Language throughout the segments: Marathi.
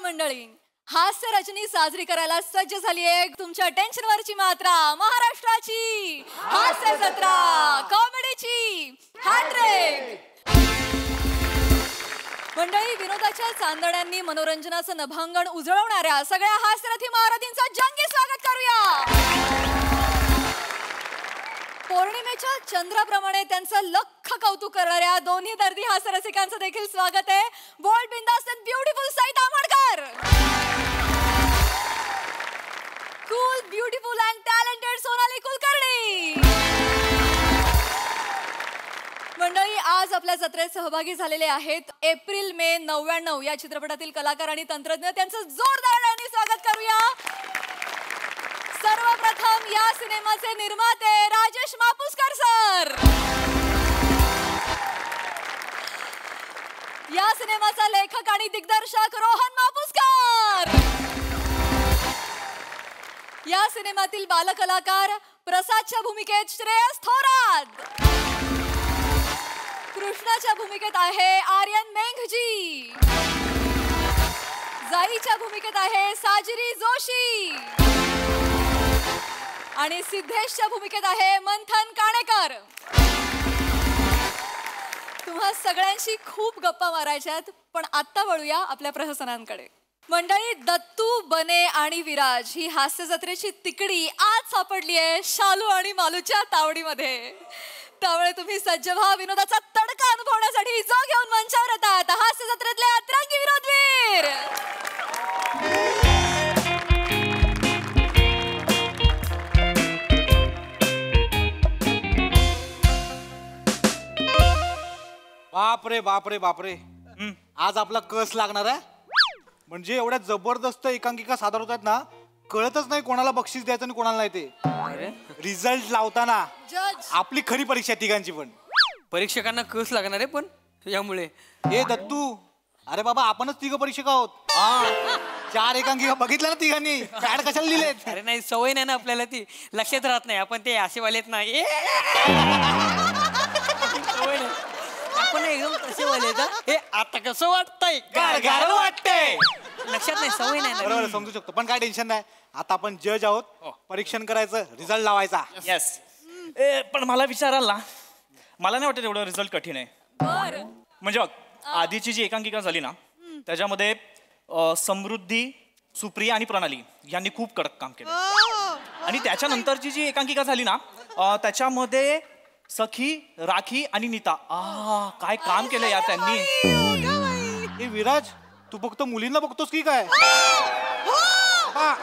मंडळी, हास्य रचनी साजरी करायला सज्ज झाली आहे तुमच्या टेन्शनवरची मात्रा, महाराष्ट्राची हास्य जत्रा, कॉमेडीची हॅट्रिक। मंडळी, विनोदाच्या चांदण्यांनी मनोरंजनाचं नभांगण उजळवणाऱ्या सगळ्या हास्यरथी महारथींचं जंगी स्वागत करूया। पौर्णिमेच्या चंद्राप्रमाणे त्यांचं लख कौतुक करणाऱ्या दोन्ही दर्दी हास्यरसिकांचं देखील स्वागत आहे। बोल्ड, बिंदास and beautiful Sai Tamhankar, cool, beautiful and talented Sonali Kulkarni. मंडळी, आज आपल्या जत्रेत सहभागी झालेले आहेत एप्रिल मे 99 या चित्रपटातील कलाकार आणि तंत्रज्ञ, त्यांचं जोरदार स्वागत करूया। सर्वप्रथम या सिनेमाचे निर्माते राजेश मापुसकर सर, या सिनेमाचा लेखक आणि दिग्दर्शक रोहन मापुसकर, या सिनेमातील बालकलाकार प्रसादच्या भूमिकेत श्रेयस थोरात, कृष्णाच्या भूमिकेत आहे आर्यन मेंघजी, जाईच्या भूमिकेत आहे साजिरी जोशी आणि सिद्धेशच्या भूमिकेत आहे मंथन काणेकर। तुम्हा सगळ्यांशी खूप गप्पा मारायच्यात, पण आता वळूया आपल्या प्रहसनांकडे। मंडळी, दत्तू, बने आणि विराज ही हास्य जत्रेची तिकडी आज सापडली आहे शालू आणि मालूच्या तावडीमध्ये। त्यामुळे तुम्ही सज्ज व्हा विनोदाचा तडका अनुभवण्यासाठी, जो घेऊन मंचावर येतात हास्य जत्रेतले अतरंगी विनोदवीर। बापरे बापरे बापरे, आज आपला कस लागणार आहे। म्हणजे एवढ्या जबरदस्त एकांकिका सादर होत आहेत ना, कळतच नाही कोणाला बक्षीस द्यायचं आणि कोणाला नाही ते। रिझल्ट लावताना आपली खरी परीक्षा तिघांची, पण परीक्षकांना कस लागणार आहे पण यामुळे। ए दत्तू, अरे बाबा आपणच तिघ परीक्षक आहोत। 4 एकांकिका बघितल्या ना तिघांनी, पॅड कशाला लिहिलेत? अरे नाही, सवय नाही ना आपल्याला, ती लक्षात राहत नाही। आपण ते आशेवालेत ना, सवय नाही आपण एकदम कसे वाले का, हे आता कसं वाटतंय, गार वाटतंय, लक्षात नाही, सवय नाही ना। बरोबर, समजू शकतो, पण काय टेन्शन नाही। आता आपण जज आहोत, परीक्षण करायचं, रिझल्ट लावायचा। येस, पण मला विचाराल ना, मला नाही वाटत एवढं रिझल्ट कठीण आहे। म्हणजे बघ, आधीची जी एकांकिका झाली ना, त्याच्यामध्ये समृद्धी, सुप्रिया आणि प्रणाली यांनी खूप कडक काम केलं। आणि त्याच्यानंतरची जी एकांकिका झाली ना, त्याच्यामध्ये सखी, राखी आणि नीता, काय काम केलं यार त्यांनी। ए विराज, तू फक्त मुलींना बघतोस की काय?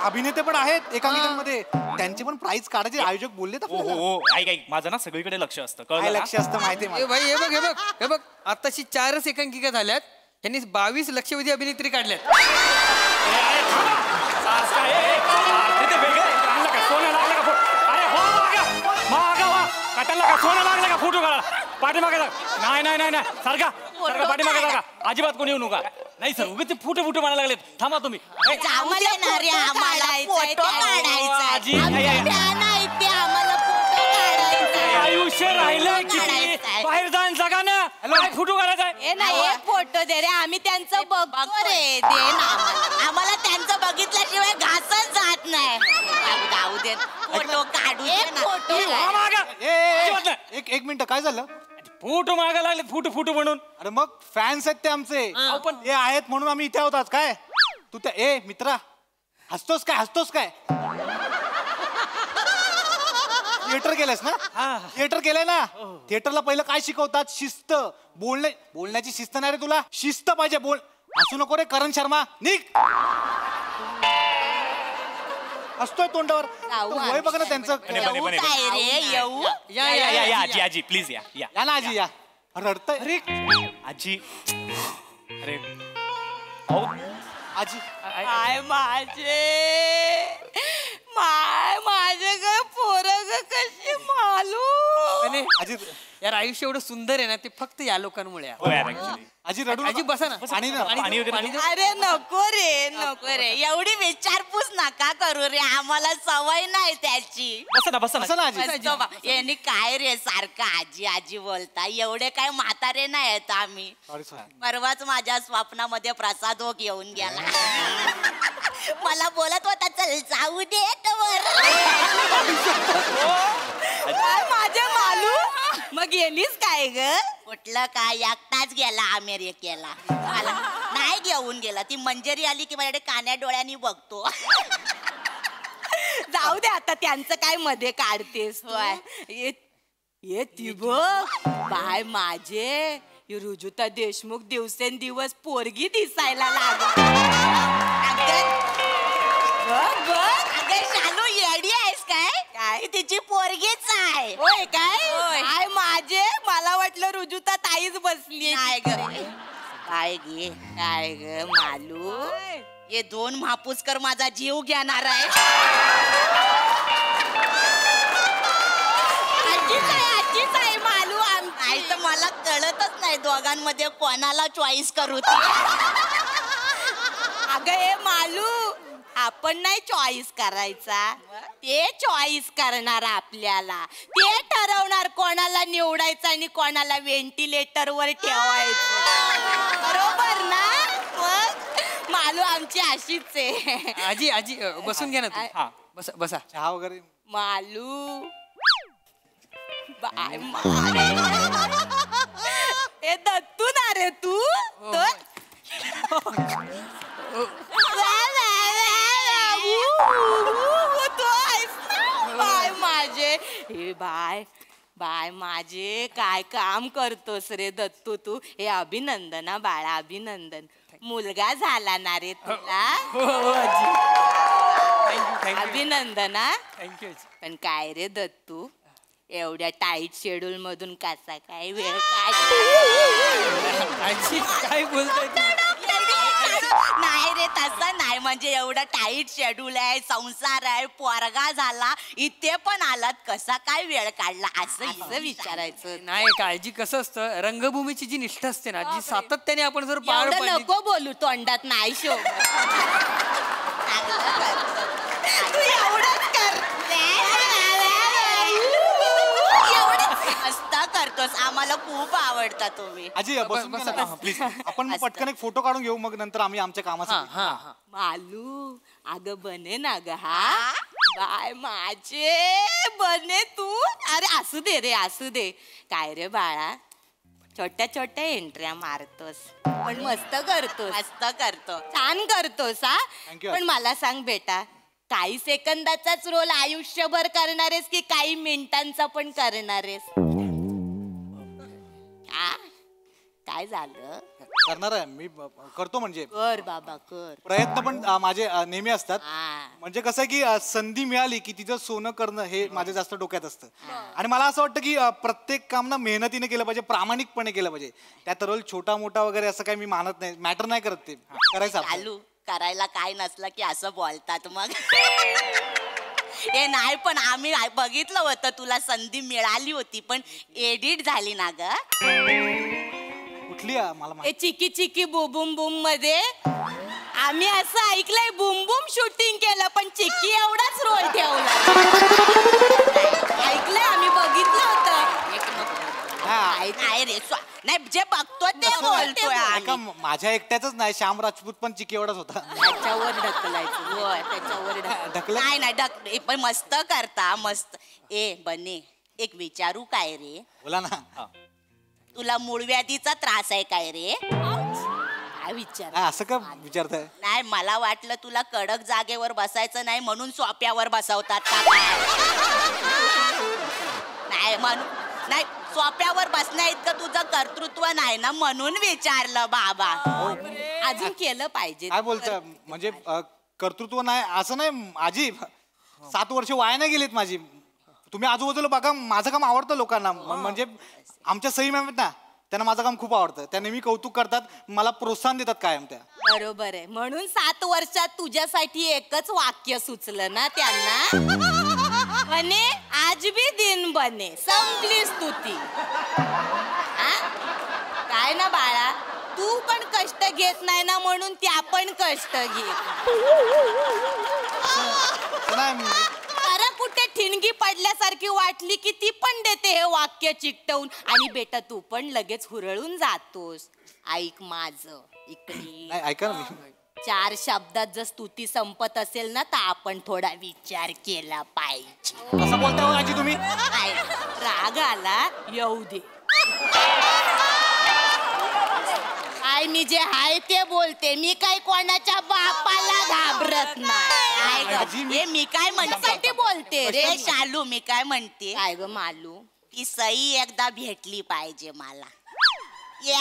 अभिनेते पण आहेत एकांकिकांमध्ये, त्यांचे पण प्राइज काढायचे आयोजक बोलले। हो, ऐक, माझं ना सगळीकडे लक्ष असतं, काय लक्ष असतं माहिती आहे भाई। हे बघ आताशी 4च एकांकिका झाल्यात, त्यांनी 22 लक्षवेधी अभिनेत्री काढल्यात। सोनं लागलं का फोटो काढा, पाठीमागे नाही नाही नाही नाही, सारखा पाठीमागे सारखा, अजिबात कोणी येऊ नका। नाही सर, उगाच ते फुटे म्हणायला लागलेत, थांबा तुम्ही। आयुष्य राहिलं किती, बाहेर जाऊन जगा ना, फोटो काढायचा। फोटो दे रे, आम्ही त्यांचं बघतो रे, दे ना आम्हाला त्यांचं बघितल्याशिवाय घासच जात नाही। जाऊ दे, फोटो काढू दे ना। एक मिनिट, काय झालं? फोटो मागा लागले, फोटो म्हणून। अरे मग फॅन्स आहेत ते आमचे, पण हे आहेत म्हणून आम्ही इथे आहोत काय? तू त्या मित्रा, हसतोस काय? थिएटर केलंस ना? थिएटर केलंय ना? थिएटरला पहिलं काय शिकवतात? शिस्त, बोलण्याची शिस्त नाही रे तुला, शिस्त पाहिजे। बोल, हसू नको रे करण शर्मा, निघ। हसतोय तोंडावर, वय बघ ना त्यांचं। आजी प्लीज या ना आजी, या। रडतंय अरे आजी, अरे आजी, माझे ग पोरग कशी मालू। आजी यार आयुष्य एवढं सुंदर आहे ना ते फक्त या लोकांमुळे आहे. हो यार actually. आजी रडू आजी नका. बसा ना. पाणी ना. पाणी वगैरे पाणी देऊ? देऊ? अरे नको रे एवढी विचारपूस नका करू रे आम्हाला सवय नाही त्याची. बसा ना बसा बसा ना ना आजी. मस्त बा. यांनी काय रे सारखं आजी आजी बोलता एवढे काय म्हातारे नाही आहेत आम्ही. Sorry sorry. परवाच माझ्या स्वप्नामध्ये प्रसाद हो घेऊन गेला. मला बोलत होता चल जाऊ दे माझे मालू मग गेलीस काय ग. कुठलं काय एकटाच गेला अमेरिकेला. मला नाही घेऊन गेला. ती मंजरी आली की माझ्याकडे कान्या डोळ्यांनी बघतो. जाऊ दे आता त्यांचं काय मध्ये काढतेस ये ती बघ बाय माझे रुजुता देशमुख दिवसेंदिवस पोरगी दिसायला लागली. अगं शालू येडी आहेस काय तिची पोरगीच आहे. होय काय माझे मला वाटलं रुजुता ताईच बसली. काय गे काय ग मालू हे 2 महापुसकर माझा जीव घेणार आहे. आजीच आहे मालू. नाही तर मला कळतच नाही दोघांमध्ये कोणाला चॉईस करू. अगं हे मालू आपण नाही चॉईस करायचा ते चॉईस करणार आपल्याला. ते ठरवणार कोणाला निवडायचं आणि कोणाला व्हेंटिलेटर वर ठेवायचं. बरोबर ना. मग मालू आमची अशीच आहे. आजी आजी बसून घ्या ना तू. हा बसा बसा. चहा वगैरे. मालू बाय हे दत्तू ना रे तू. बाय माझे हे बाय माझे काय काम करतोस रे दत्तू तू. हे अभिनंदना बाळा अभिनंदन. मुलगा झाला ना रे तुला. थँक्यू अभिनंदना. थँक्यू. पण काय रे दत्तू एवढ्या टाईट शेड्यूल मधून कसा काय वेळ आजी काय बोलताय तू? नाही रे तसं नाही. म्हणजे एवढं टाईट शेड्यूल आहे संसार आहे पोरगा झाला इथे पण आलात कसा काय वेळ काढला असं विचारायचं. नाही काळजी कसं असतं रंगभूमीची जी निष्ठा असते ना जी सातत्याने आपण जर पार एवढं पाडली. नको बोलू तोंडात नाही शो. तू एवढंच कर. मस्त करतोस आम्हाला खूप आवडता तुम्ही. आजी बसून बसा घ्या ना, प्लीज. आपण मग पटकन एक फोटो काढून घेऊ मग नंतर आम्ही आमच्या हा कामासाठी. हा हा. मालू अगं बने ना ग हा. बाय माझे बने तू. अरे असू दे रे असू दे. काय रे बाळा छोट्या छोट्या एंट्र्या मारतोस पण मस्त करतो छान करतोस हा. Thank you. पण मला सांग बेटा काही सेकंदाचाच रोल आयुष्यभर करणारेस की काही मिनिटांचा पण करणारेस. काय झालं. करणार आहे मी करतो म्हणजे कर बाबा कर. प्रयत्न पण माझे नेहमी असतात. म्हणजे कसं आहे की संधी मिळाली की तिचं सोनं करणं हे माझ्या जास्त डोक्यात असतं. आणि मला असं वाटतं की प्रत्येक काम ना मेहनतीने केलं पाहिजे प्रामाणिकपणे केलं पाहिजे. त्यात रोल छोटा मोठा वगैरे असं काही मी मानत नाही. मॅटर नाही करत ते करायचं आपलं. चालू करायला काय नसलं की असं बोलतात मग. हे नाही पण आम्ही बघितलं होतं तुला संधी मिळाली होती पण एडिट झाली ना ग. कुठली मला हे चिकी चिकी बुबुम बुम मध्ये आम्ही असं ऐकलंय बुम बुम शूटिंग केलं पण चिकी एवढाच रोल ठेवला. ऐकलंय आम्ही बघितलं होतं. नाही रे नाही जे बघतो ते बोलतोय आम्ही. माझ्या एकट्याच नाही श्याम राजपूत पण चिकी एवढाच होता. त्याच्यावर ढकलायचं त्याच्यावर ढकल नाही पण मस्त करता मस्त. ए बने एक विचारू काय रे. बोला ना. तुला मूळव्याधीचा त्रास आहे काय रे. काय विचार असं का विचारताय. नाही मला वाटलं तुला कडक जागेवर बसायचं नाही म्हणून सोप्यावर बसवतात का काय. नाही म्हणून नाही सोप्यावर बसण्या इतकं तुझं कर्तृत्व नाही ना म्हणून विचारलं बाबा. अजून केलं पाहिजे. काय बोलता म्हणजे कर्तृत्व नाही असं नाही. आजी 7 वर्ष वाया नाही गेलीत माझी. तुम्ही आजूबाजूला बघा माझं काम आवडतं लोकांना. म्हणजे आमच्या सई मॅम आहेत ना त्यांना माझं काम खूप आवडतं. त्या नेहमी कौतुक करतात मला प्रोत्साहन देतात कायम त्या. बरोबर आहे म्हणून 7 वर्षात तुझ्यासाठी एकच वाक्य सुचलं ना त्यांना. म्हणे आज भी दिन बने संपली स्तुती. काय ना बाळा, तू पण कष्ट घेत नाही ना म्हणून त्या पण कष्ट घे. अरे कुठे ठिणगी पडल्यासारखी वाटली की ती पण देते हे वाक्य चिकटवून. आणि बेटा तू पण लगेच हुरळून जातोस. ऐक माझं इकडे. ऐका ना मी 4 शब्दात जर स्तुती संपत असेल ना तर आपण थोडा विचार केला पाहिजे. असं बोलता हो आजी तुम्ही. राग आला येऊ दे. काय मी जे आहे ते बोलते. मी काय कोणाच्या बापाला घाबरत नाही. हे मी काय म्हणण्यासाठी बोलते रे शालू. मी काय म्हणते काय ग मालू, ती सई एकदा भेटली पाहिजे मला.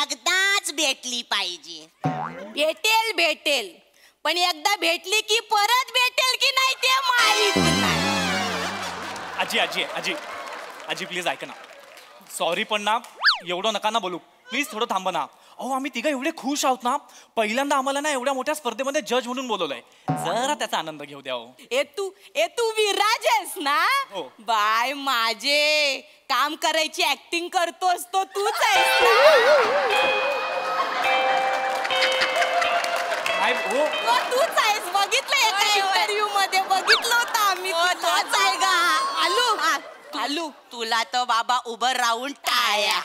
एकदाच भेटली पाहिजे. भेटेल भेटेल पण एकदा भेटली की परत भेटेल की नाही ते माहित नाही. आजी आजी आजी आजी प्लीज ऐका ना. सॉरी पण ना एवढं नका ना बोलू प्लीज. थोडं थांबा ना. अहो आम्ही तिघं एवढे खुश आहोत ना. पहिल्यांदा आम्हाला ना एवढ्या मोठ्या स्पर्धेमध्ये जज म्हणून बोलवलंय. जरा त्याचा आनंद घेऊ द्या. ए तू विराज आहेस ना. हो. बाय माझे काम करायची ऍक्टिंग करतोस तो तूच आहेस ना. हो तूच आहेस. बघितलं एका इंटरव्ह्यू मध्ये बघितलं होतं आम्ही. तोच आहे का आलू. आलू तुला तर बाबा उभं राहून टाळ्या.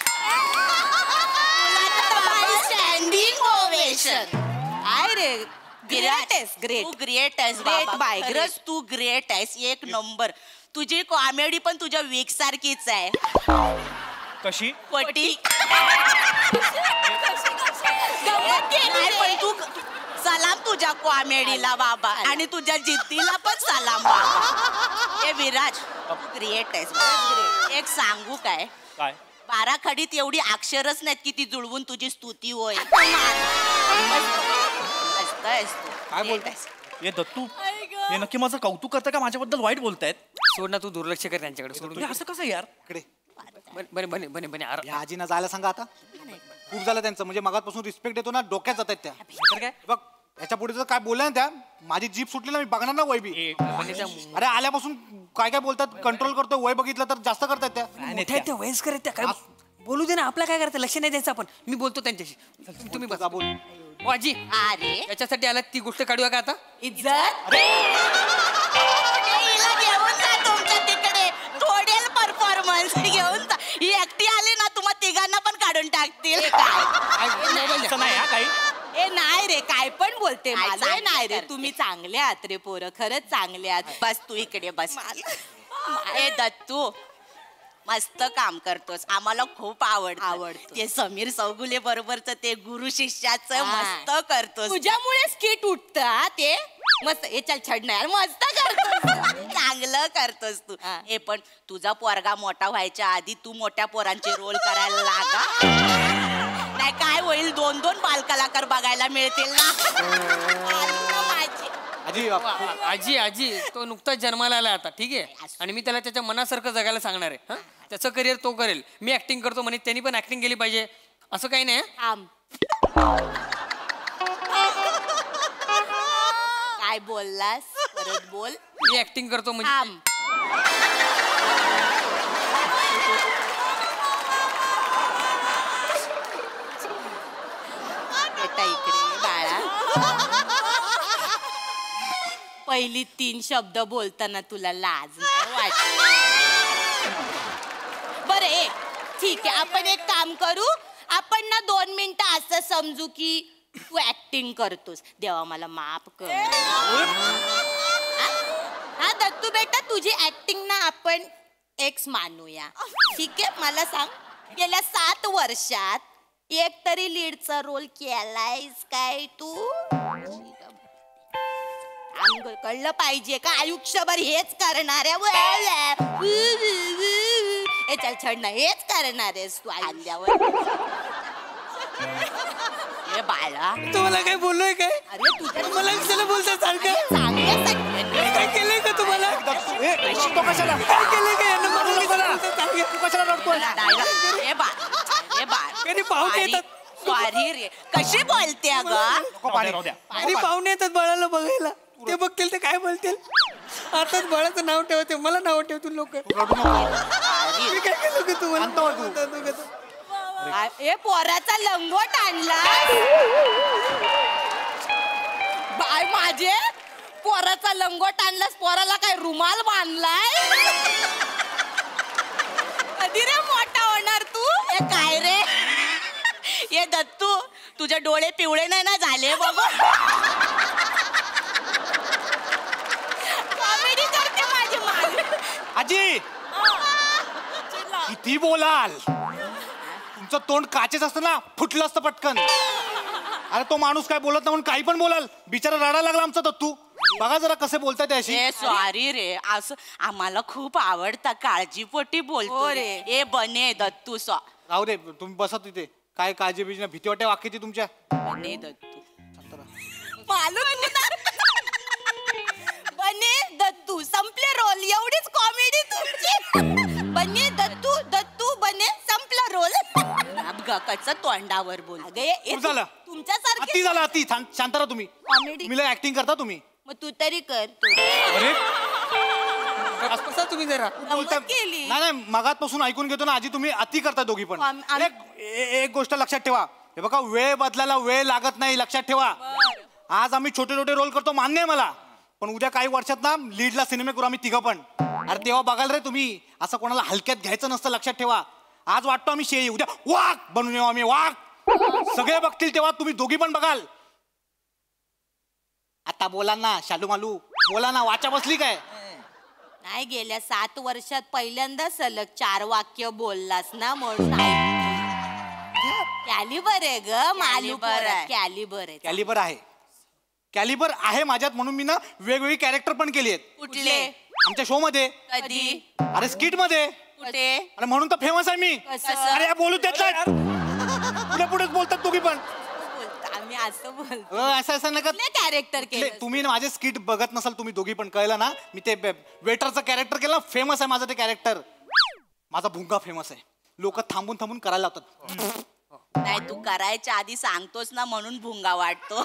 Standing ovation. काय रे ग्रेट आहेस. ग्रेट तू ग्रेट आहेस. ग्रेट बाय खरंच तू ग्रेट आहेस. एक नंबर. तुझी कॉमेडी पण तुझ्या वीक सारखीच आहे. कशी पटी पण तू सलाम तुझ्या कॉमेडीला बाबा. आणि तुझ्या जिद्दीला पण सलाम बाबा. हे विराज ग्रेट आहेस. एक सांगू काय काय 12 खडीत एवढी अक्षरच नाहीत की ती जुळवून तुझी स्तुती होय. काय बोलताय? हे दत्तू हे नक्की माझं कौतुक करतं का माझ्याबद्दल वाईट बोलतायत? सोड ना तू दुर्लक्ष कर त्यांच्याकडे. सोडून असं कसं यार. इकडे बने बने बने बने अरे या आजीना जायला सांगा आता. खूप झालं त्यांचं. म्हणजे मगापासून रिस्पेक्ट देतो ना डोक्यात जात आहेत त्या. तर काय बघ याच्या पुढे जर काय बोलल्या ना त्या माझी जीप सुटली ना मी बघणार ना वय बी. बने त्या अरे आल्यापासून काय काय बोलतात कंट्रोल करतो. वय बघितलं तर जास्त करतायत त्या. मोठ्या आहेत त्या वयस्कर आहेत त्या. काय बोलू दे ना. आपला काय करायचं लक्ष नाही द्यायचं आपण. मी बोलतो त्यांच्याशी. तुम्ही बसा. बोल. ओ आजी अरे याच्यासाठी आला ती गोष्ट काढूया का आता. इज्जत हिला घेऊन जा तुमच्या तिकडे. थोडेल परफॉर्मन्स घेऊन जा. ही एकटी आली ना तुम्हा तिघांना पण काढून टाकतील. असं नाही हा काही. ए नाही रे काय पण बोलते. माझं नाही रे. तुम्ही चांगले आहात रे पोरं. खरंच चांगले आहात. बस तू इकडे बस. ए दत्तू मस्त काम करतोस. आम्हाला खूप आवडतं. ते समीर चौगुले बरोबरच ते गुरु शिष्याचं मस्त करतोस. तुझ्यामुळे स्किट उठत ते मस्त. हे चल छडणार मस्त करतोस. चांगलं करतोस तू. हे पण तुझा पोरगा मोठा व्हायच्या आधी तू मोठ्या पोरांचे रोल करायला लागा. नाही काय होईल 2-2 बालकलाकार बघायला मिळतील ना. आजी आजी आजी तो नुकताच जन्माला आला आता. ठीक आहे. आणि मी त्याला त्याच्या मनासारखं जगायला सांगणार आहे. त्याचं करिअर तो करेल. मी ऍक्टिंग करतो म्हणे त्यांनी पण ऍक्टिंग केली पाहिजे असं काही नाही. काय बोललास परत बोल. मी ऍक्टिंग करतो म्हणजे बेटा इकडे बाळा. पहिली 3 शब्द बोलताना तुला लाज नाही वाटत. बरं ठीक आहे. आपण एक काम करू. आपण ना 2 मिनिटं असं समजू की तू ऍक्टिंग करतोस. देवा मला माफ कर. हा दत्तू बेटा तुझी ऍक्टिंग ना आपण एक्स मानूया. ठीक आहे. मला सांग गेल्या 7 वर्षात एक तरी लीडचा रोल केलायस काय तू. कळलं पाहिजे का आयुष्यभर हेच करणार आहे. चल छड ना हेच करणार आहेस तू आल्यावर. हे बाळा तुम्हाला काय बोललोय काय. अरे तुझ्या मला कशाला बोलता सारखं. चांगल्यासाठी काय केलंय का तुम्हाला. तो कशाला काय केलंय का यांना मला बोलता सारखं. तू कशाला रडतोय. हे बाळ कधी पाहुणे येतात. सॉरी रे कशी बोलते अगं. पाणी राहू द्या. आणि पाहुणे येतात बाळाला बघायला. ते बघतील ते काय बोलतील. आताच बाळाचं नाव ठेवते मला नाव ठेवतील लोक रडू नको. मी काय केलं की तुम्हाला शांत हो तू. ए पोराचा लंगोट आणला बाय माझे पोराचा लंगोट आणलास पोराला काय रुमाल बांधलाय कधी रे मोठा होणार तू ए काय रे ये दत्तू तुझे डोळे पिवळे नाही ना झाले बाबा कॉमेडी करते माझी माल आजी किती बोलाल तुमचं तोंड काचेच असतं ना फुटलं असतं पटकन. अरे तो माणूस काय बोलत नाही म्हणून काही पण बोलाल. बिचारा रडायला लागला आमचा दत्तू. बघा जरा कसे बोलताय त्याशी. ए सॉरी रे असं आम्हाला खूप आवडतं काळजीपोटी बोलतो रे ए बने दत्तू राहू दे तुम्ही बसा तिथे. काय काळजी बिजी नाही भीती वाटते वाक्याची तुमच्या. बने दत्तू मालूम बने दत्तू संपले रोल एवढीच कॉमेडी तुमची बने दत्तू दत्तू बने संपला रोल अपघाताचं तोंडावर बोल खूप झालं. तुमच्यासारखे अति झालं अति. शांत राहा तुम्ही. Comedy. तुम्ही ऍक्टिंग करता तुम्ही. मग तू तरी कर अरे कसा तुम्ही जरा बोलता केली. नाही नाही मगातपासून ऐकून घेतो ना आजी तुम्ही अति करता दोघी पण. एक गोष्ट लक्षात ठेवा. हे बघा वेळ बदलायला वेळ लागत नाही लक्षात ठेवा. आज आम्ही छोटे छोटे रोल करतो मान्य आहे मला. पण उद्या काही वर्षात ना लीडला सिनेमे करू आम्ही तिघं पण. अरे तेव्हा बघाल रे तुम्ही असं कोणाला हलक्यात घ्यायचं नसतं लक्षात ठेवा. आज वाटतो आम्ही शेळी उद्या वाघ बनून येऊ आम्ही वाघ. सगळे बघतील तेव्हा तुम्ही दोघी पण बघाल. आता बोला ना शालू मालू बोला ना वाचा बसली काय. नाही गेल्या 7 वर्षात पहिल्यांदा सलग 4 वाक्य बोललास ना म्हणून कॅलिबर आहे ग मालू कॅलिबर आहे कॅलिबर आहे. कॅलिबर आहे माझ्यात म्हणून मी ना वेगवेगळी कॅरेक्टर पण केली आहेत. कुठले आमच्या शो मध्ये. कधी अरे स्किट मध्ये. कुठे अरे म्हणून तर फेमस आहे मी. कसं? अरे या बोलू देत नाहीत. पुढे पुढेच बोलतात तुम्ही पण. बोलतो आम्ही असं बोलतो असं नका. कॅरेक्टर केलं तुम्ही ना माझे स्किट बघत नसाल तुम्ही दोघी पण कळलं ना. मी ते वेटरचं कॅरेक्टर केलं फेमस आहे माझं ते कॅरेक्टर. माझा भुंगा फेमस आहे. लोक थांबून थांबून करायला लावतात. नाही तू करायच्या आधी सांगतोस ना म्हणून भुंगा वाटतो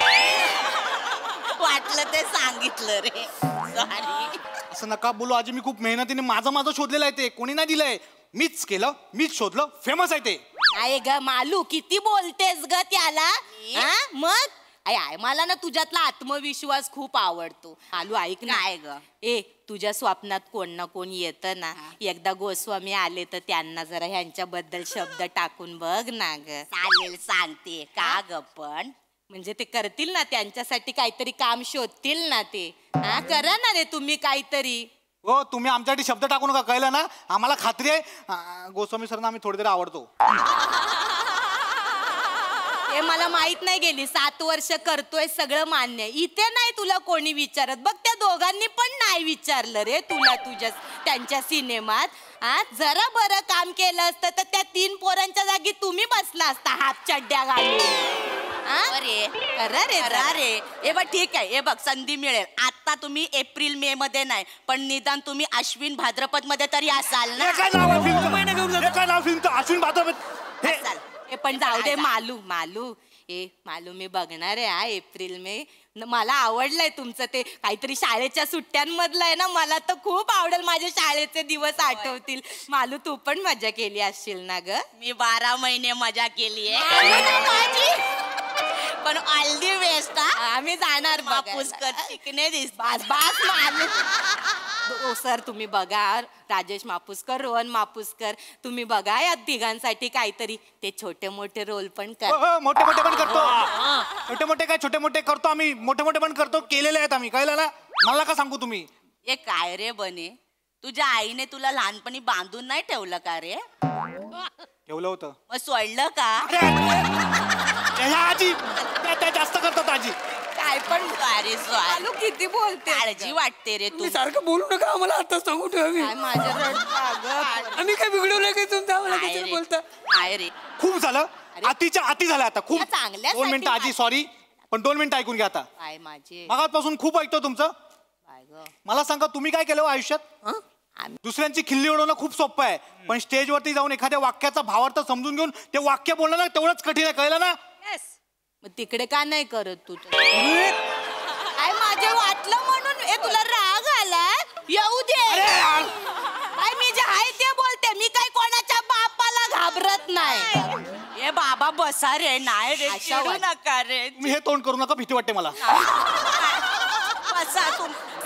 वाटलं ते सांगितलं रे सॉरी असं नका बोलू आजी. मी खूप मेहनतीने माझं शोधलेलं आहे ते कोणी नाही दिलंय. मीच केलं मीच शोधलं फेमस आहे ते. आहे ग मालू किती बोलतेस ग त्याला हा? मग आय मला ना तुझ्यातला आत्मविश्वास खूप आवडतो मालू. ऐक ना ग ए तुझ्या स्वप्नात कोण ना कोण येतं ना एकदा गोस्वामी आले तर त्यांना जरा ह्यांच्याबद्दल शब्द टाकून बघ ना ग. चालेल सांगते का ग पण म्हणजे ते करतील ना त्यांच्यासाठी काहीतरी काम शोधतील ना ते. हा करा ना रे तुम्ही काहीतरी. हो तुम्ही आमच्यासाठी शब्द टाकू नका कळलं ना. आम्हाला खात्री आहे गोस्वामी सरना आम्ही थोडे तरी आवडतो. हे मला माहित नाही गेली 7 वर्ष करतोय सगळं मान्य. इथे नाही तुला कोणी विचारत बघ. त्या दोघांनी पण नाही विचारलं रे तुला तुझ्या त्यांच्या सिनेमात. हा जरा बरं काम केलं असतं तर त्या 3 पोरांच्या जागी तुम्ही बसला असता हाफ चड्ड्या घालून. रे हे बघ ठीक आहे हे बघ संधी मिळेल. आता तुम्ही एप्रिल मे मध्ये नाही पण निदान तुम्ही अश्विन भाद्रपद मध्ये तरी असाल ना. काय नाव फिल्मचं अश्विन भाद्रपद असाल. हे पण जाऊ दे मालू मी बघणार आहे हा एप्रिल मे. मला आवडलंय तुमचं ते काहीतरी शाळेच्या सुट्ट्यांमधलं आहे ना. मला तर खूप आवडेल. माझे शाळेचे दिवस आठवतील. मालू तू पण मजा केली असशील ना ग. मी 12 महिने मजा केली आहे पण ऑल दी बेस्ट. आम्ही जाणार पुष्कर शिकणे बास मालू. सर तुम्ही बघा राजेश मापुसकर रोहन मापुसकर तुम्ही बघा या तिघांसाठी काहीतरी ते छोटे मोठे रोल पण कर. मोठे मोठे पण करतो. छोटे मोठे काय छोटे मोठे करतो आम्ही. मोठे मोठे पण करतो केलेले आहेत आम्ही कळलं ना. मला का सांगू तुम्ही. हे काय रे बने तुझ्या आईने तुला लहानपणी बांधून नाही ठेवलं का रे. ठेवलं होतं मग सोडलं का. आजी त्या जास्त करतात आजी. काय पण अरे चालू किती बोलते काळजी वाटते रे तुम्ही सारखं बोलू नका आम्हाला आता सांगू ठेवा. माझ्या आम्ही काय बिघडवलं काय तुमचं आम्हाला किती बोलता. काय रे खूप झालं अतिच्या अति झालं आता खूप. चांगल्या 2 मिनिटं आजी सॉरी पण 2 मिनिटं ऐकून घ्या आता. काय माझे मगापासून खूप ऐकतो तुमचं. मला सांगा तुम्ही काय केलं आयुष्यात. दुसऱ्यांची खिल्ली उडवणं खूप सोपं आहे पण स्टेजवरती जाऊन एखाद्या वाक्याचा भावार्थ समजून घेऊन ते वाक्य बोलणं ना तेवढंच कठीण आहे कळलं ना. मग तिकडे का नाही करत तू. काय माझे वाटलं म्हणून तुला राग आलाय. येऊ दे काय मी जे आहे ते बोलते मी काय कोणाच्या बापाला घाबरत नाही ए बाबा बसा रे नाही रे चिडू नका रे तुम्ही हे तोंड करू नका, भीती वाटते मला. बसा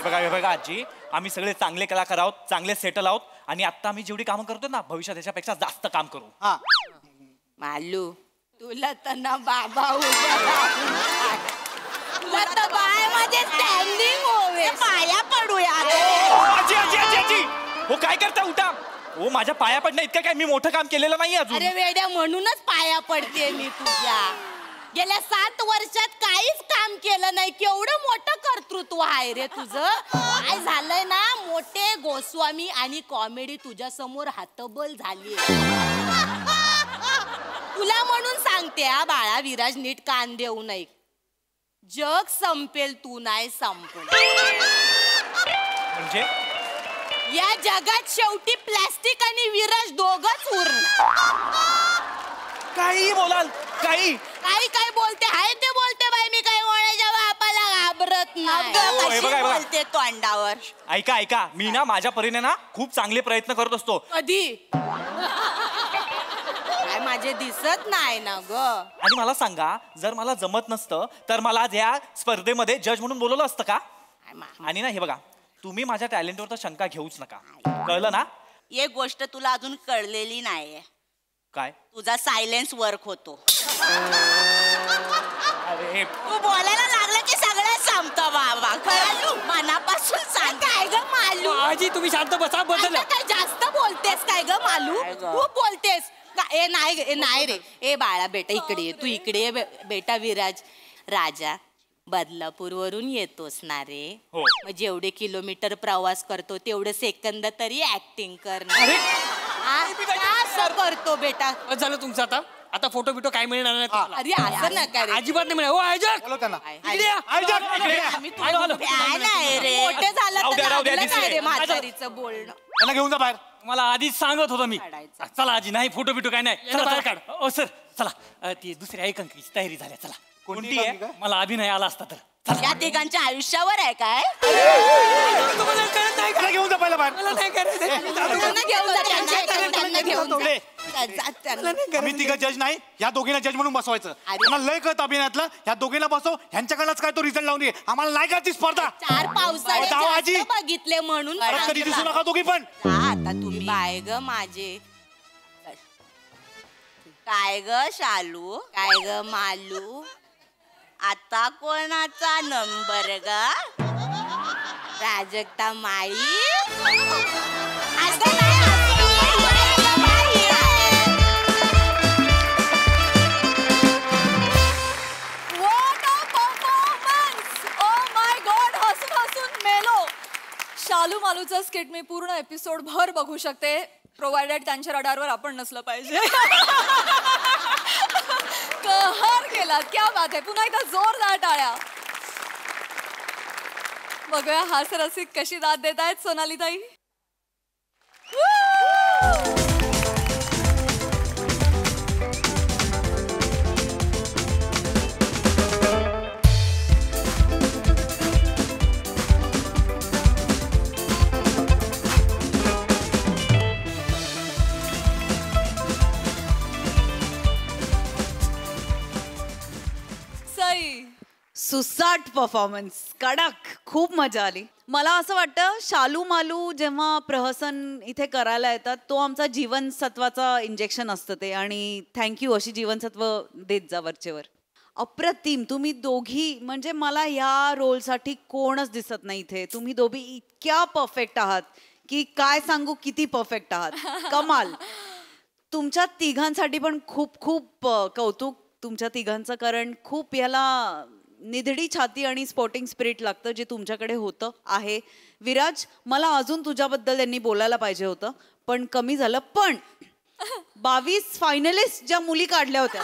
बघा आजी, आम्ही सगळे चांगले कलाकार आहोत, चांगले सेटल आहोत आणि आता आम्ही जेवढी कामं करतो ना भविष्यात त्याच्यापेक्षा जास्त काम करू. हा मालू तुला तर ना बाबा तुला तर बाय माझे स्टँडिंग होवे पाया पडूया आजी आजी आजी आजी हो काय करता उठा. हो माझ्या पाया पडणं इतकं काय मी मोठं काम केलेलं नाही अजून. अरे वेड्या म्हणूनच पाया पडते मी तुझ्या. गेल्या 7 वर्षात काहीच काम केलं नाही, केवढं मोठं कर्तृत्व आहे रे तुझं. काय झालंय ना मोठे गोस्वामी आणि कॉमेडी तुझ्या समोर हातबल झाली. तुला म्हणून सांगते हा बाळा विराज, नीट कान देऊ नये. जग संपेल तू नाही संपल. म्हणजे या जगात शेवटी प्लास्टिक आणि विराज दोघच उरणार. काही बोलाल काही काय बोलते हाय ते बोलते बाई. मी काय कोणाच्या बापाला घाबरत नाही. हे बघा. बोलते तोंडावर. ऐका मी ना माझ्या परीने ना खूप चांगले प्रयत्न करत असतो. कधी काय माझे दिसत नाही ना ग. आणि मला सांगा, जर मला जमत नसतं तर मला आज या स्पर्धेमध्ये जज म्हणून बोलवलं असतं का? आणि ना हे बघा, तुम्ही माझ्या टॅलेंटवर तर शंका घेऊच नका, कळलं ना? एक गोष्ट तुला अजून कळलेली नाहीये. काय? तुझा सायलेन्स वर्क होतो. अरे तू बोलायला लागलं की सगळं संपतं बाबा. कळालू मनापासून सांग. काय ग मालू आजी तुम्ही शांत बसा. बदल आता काय जास्त बोलतेस काय ग मालू. खूप बोलतेस. ए नाही रे. ए बाळा बेटा इकडे ये. तू इकडे ये बेटा विराज. राजा बदलापूर वरून येतोस ना रे. हो. मग जेवढे किलोमीटर प्रवास करतो तेवढे सेकंद तरी ऍक्टिंग करणार. असं करतो बेटा. बस झालं तुमचं. आता फोटो बिटो काय मिळणार नाही तुम्हाला. अरे असं नका रे. अजिबात नाही मिळणार. हो आयजक बोलव त्यांना. इकडे या. आम्ही तुला फॅन आहे रे. मोठे झालं राहू तर द्या, लागलं दिसले. काय रे म्हातारीचं बोलणं. त्यांना घेऊन जा बाहेर. मला आधीच सांगत होतो मी. काढायचं. चला आजी नाही फोटो बिटो काय नाही. चला बाहेर काढ. ओ सर चला. ती दुसरी एकांकीची तयारी झाली. चला. कोणती आहे? मला अभिनय आला असता तर. या तिघांच्या आयुष्यावर आहे काय. तुम्हाला कळत नाही का? त्यांना घेऊन जा पहिला बाहेर. मला नाही करायचं. त्यांना घेऊन जा, त्यांना घेऊन जा. जा, त्यांना. आम्ही तिघं जज नाही, ह्या दोघींना जज म्हणून बसवायचं. त्यांना लय कळत अभिनयातलं. ह्या दोघींना बसव, ह्यांच्याकडलाच काय तो रिझल्ट लावून ये. आम्हाला नाही का ती स्पर्धा. 4 पावसाळे जाऊ आजी. जास्त बघितले म्हणून परत कधी दिसू नका दोघी पण. हा, आता तुम्ही बाय ग माझे. काय ग शालू. काय ग मालू. आता कोणाचा नंबर ग. प्राजक्ता माई. असं नाही, असं नाही. What a performance! Oh my God, हसून मेलो. शालू मालूचा स्किट मी पूर्ण एपिसोड भर बघू शकते, प्रोव्हाइडेड त्यांच्या रडारवर आपण नसलं पाहिजे. कहर केला. क्या बात आहे. पुन्हा एकदा जोरदार टाळ्या. बघूया हास्यरसिक कशी दाद देत आहेत सोनाली ताई. सई सुसाट परफॉर्मन्स, कडक, खूप मजा आली. मला असं वाटतं शालू मालू जेव्हा प्रहसन इथे करायला येतात तो आमचा जीवनसत्वाचा इंजेक्शन असतं ते. आणि थँक्यू, अशी जीवनसत्व देत जा वरचेवर. अप्रतिम. तुम्ही दोघी म्हणजे मला ह्या रोलसाठी कोणच दिसत नाही इथे. तुम्ही दोघी इतक्या परफेक्ट आहात की काय सांगू, किती परफेक्ट आहात. कमाल. तुमच्या तिघांसाठी पण खूप खूप कौतुक तुमच्या तिघांचं. कारण खूप याला निधडी छाती आणि स्पोर्टिंग स्पिरिट लागतं जे तुमच्याकडे होतं आहे. विराज, मला अजून तुझ्याबद्दल त्यांनी बोलायला पाहिजे होतं पण कमी झालं. पण 22 फायनलिस्ट ज्या मुली काढल्या होत्या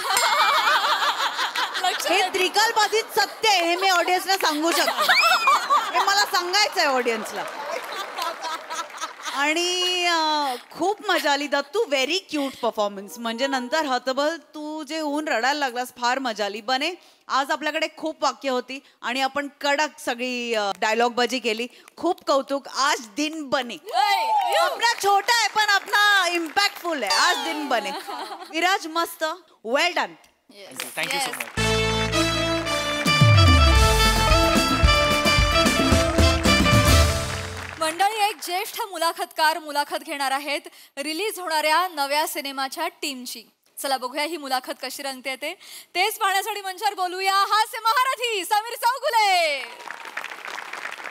हे त्रिकालबाधित सत्य आहे. हे मी ऑडियन्सला सांगू शकते. हे मला सांगायचं आहे ऑडियन्सला. आणि खूप मजा आली दत्तू. Very cute performance. म्हणजे नंतर हतबल तू जे होऊन रडायला लागलास, फार मजा आली. बने आज आपल्याकडे खूप वाक्य होती आणि आपण कडक सगळी डायलॉग बाजी केली. खूप कौतुक. आज दिन बने. अपना छोटा आहे पण अपना इम्पॅक्टफुल आहे. आज दिन बने. विराज मस्त. वेल डन. Thank you so much. मंडळी, एक ज्येष्ठ मुलाखतकार मुलाखत घेणार आहेत रिलीज होणाऱ्या नव्या सिनेमाच्या टीमची. चला बघूया ही मुलाखत कशी रंगते ते. तेच पाहण्यासाठी मंचावर बोलूया हास्य महारथी समीर चौगुले,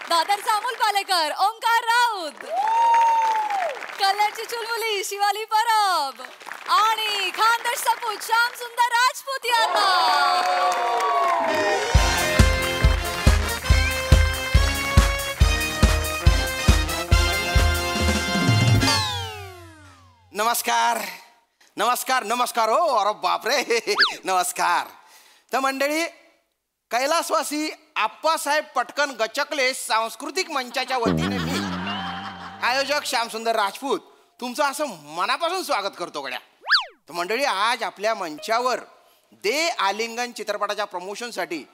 दादरचा अमोल पालेकर, ओंकार राऊत, कल्याणची चुलबुली शिवाली परब आणि खानदेश सपूत श्याम सुंदर राजपूत यांना. नमस्कार नमस्कार नमस्कार. हो अरे बापरे नमस्कार. तर मंडळी, कैलासवासी आप्पासाहेब पटकन गचकले सांस्कृतिक मंचाच्या वतीने मी आयोजक श्यामसुंदर राजपूत तुमचं असं मनापासून स्वागत करतो गड्या. तर मंडळी, आज आपल्या मंचावर दे आलिंगन चित्रपटाच्या प्रमोशनसाठी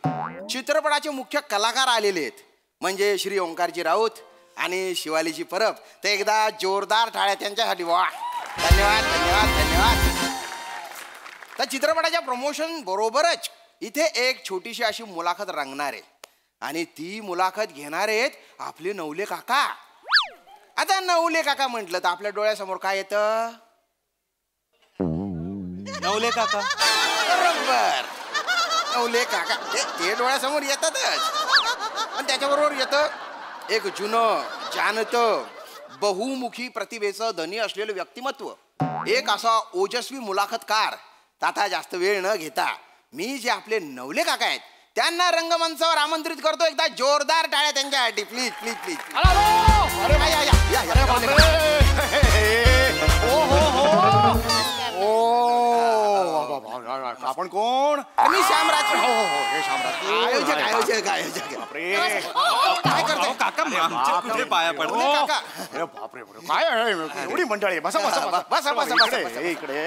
चित्रपटाचे मुख्य कलाकार आलेले आहेत. म्हणजे श्री ओंकारजी राऊत आणि शिवालीची परब. तर एकदा जोरदार टाळ्या त्यांच्यासाठी. वा, धन्यवाद धन्यवाद धन्यवाद. तर चित्रपटाच्या प्रमोशन बरोबरच इथे एक छोटीशी अशी मुलाखत रंगणार आहे आणि ती मुलाखत घेणार आहेत आपले नवले काका. आता नवले काका म्हटलं तर आपल्या डोळ्यासमोर काय येतं? नवले काका. बरोबर, नवले काका ते डोळ्यासमोर येतातच. पण त्याच्याबरोबर येतं एक जुनं जाणतं बहुमुखी प्रतिभेचं धनी असलेलं व्यक्तिमत्व, एक असा ओजस्वी मुलाखतकार. आता जास्त वेळ न घेता मी जे आपले नवले काका आहेत त्यांना रंगमंचावर आमंत्रित करतो. एकदा जोरदार टाळ्या त्यांच्यासाठी. Please please please. अरे या या या आपण कोण? मी श्यामराज. हो हो हो, हे शामराज. आयोजक आयोजक आयोजक. काय करताय काका? कुठे पाया पडतो काका? अरे बापरे, काय आहे? एवढी मंडळी. बसा बसा बसा बसा बसा बसा इकडे, इकडे.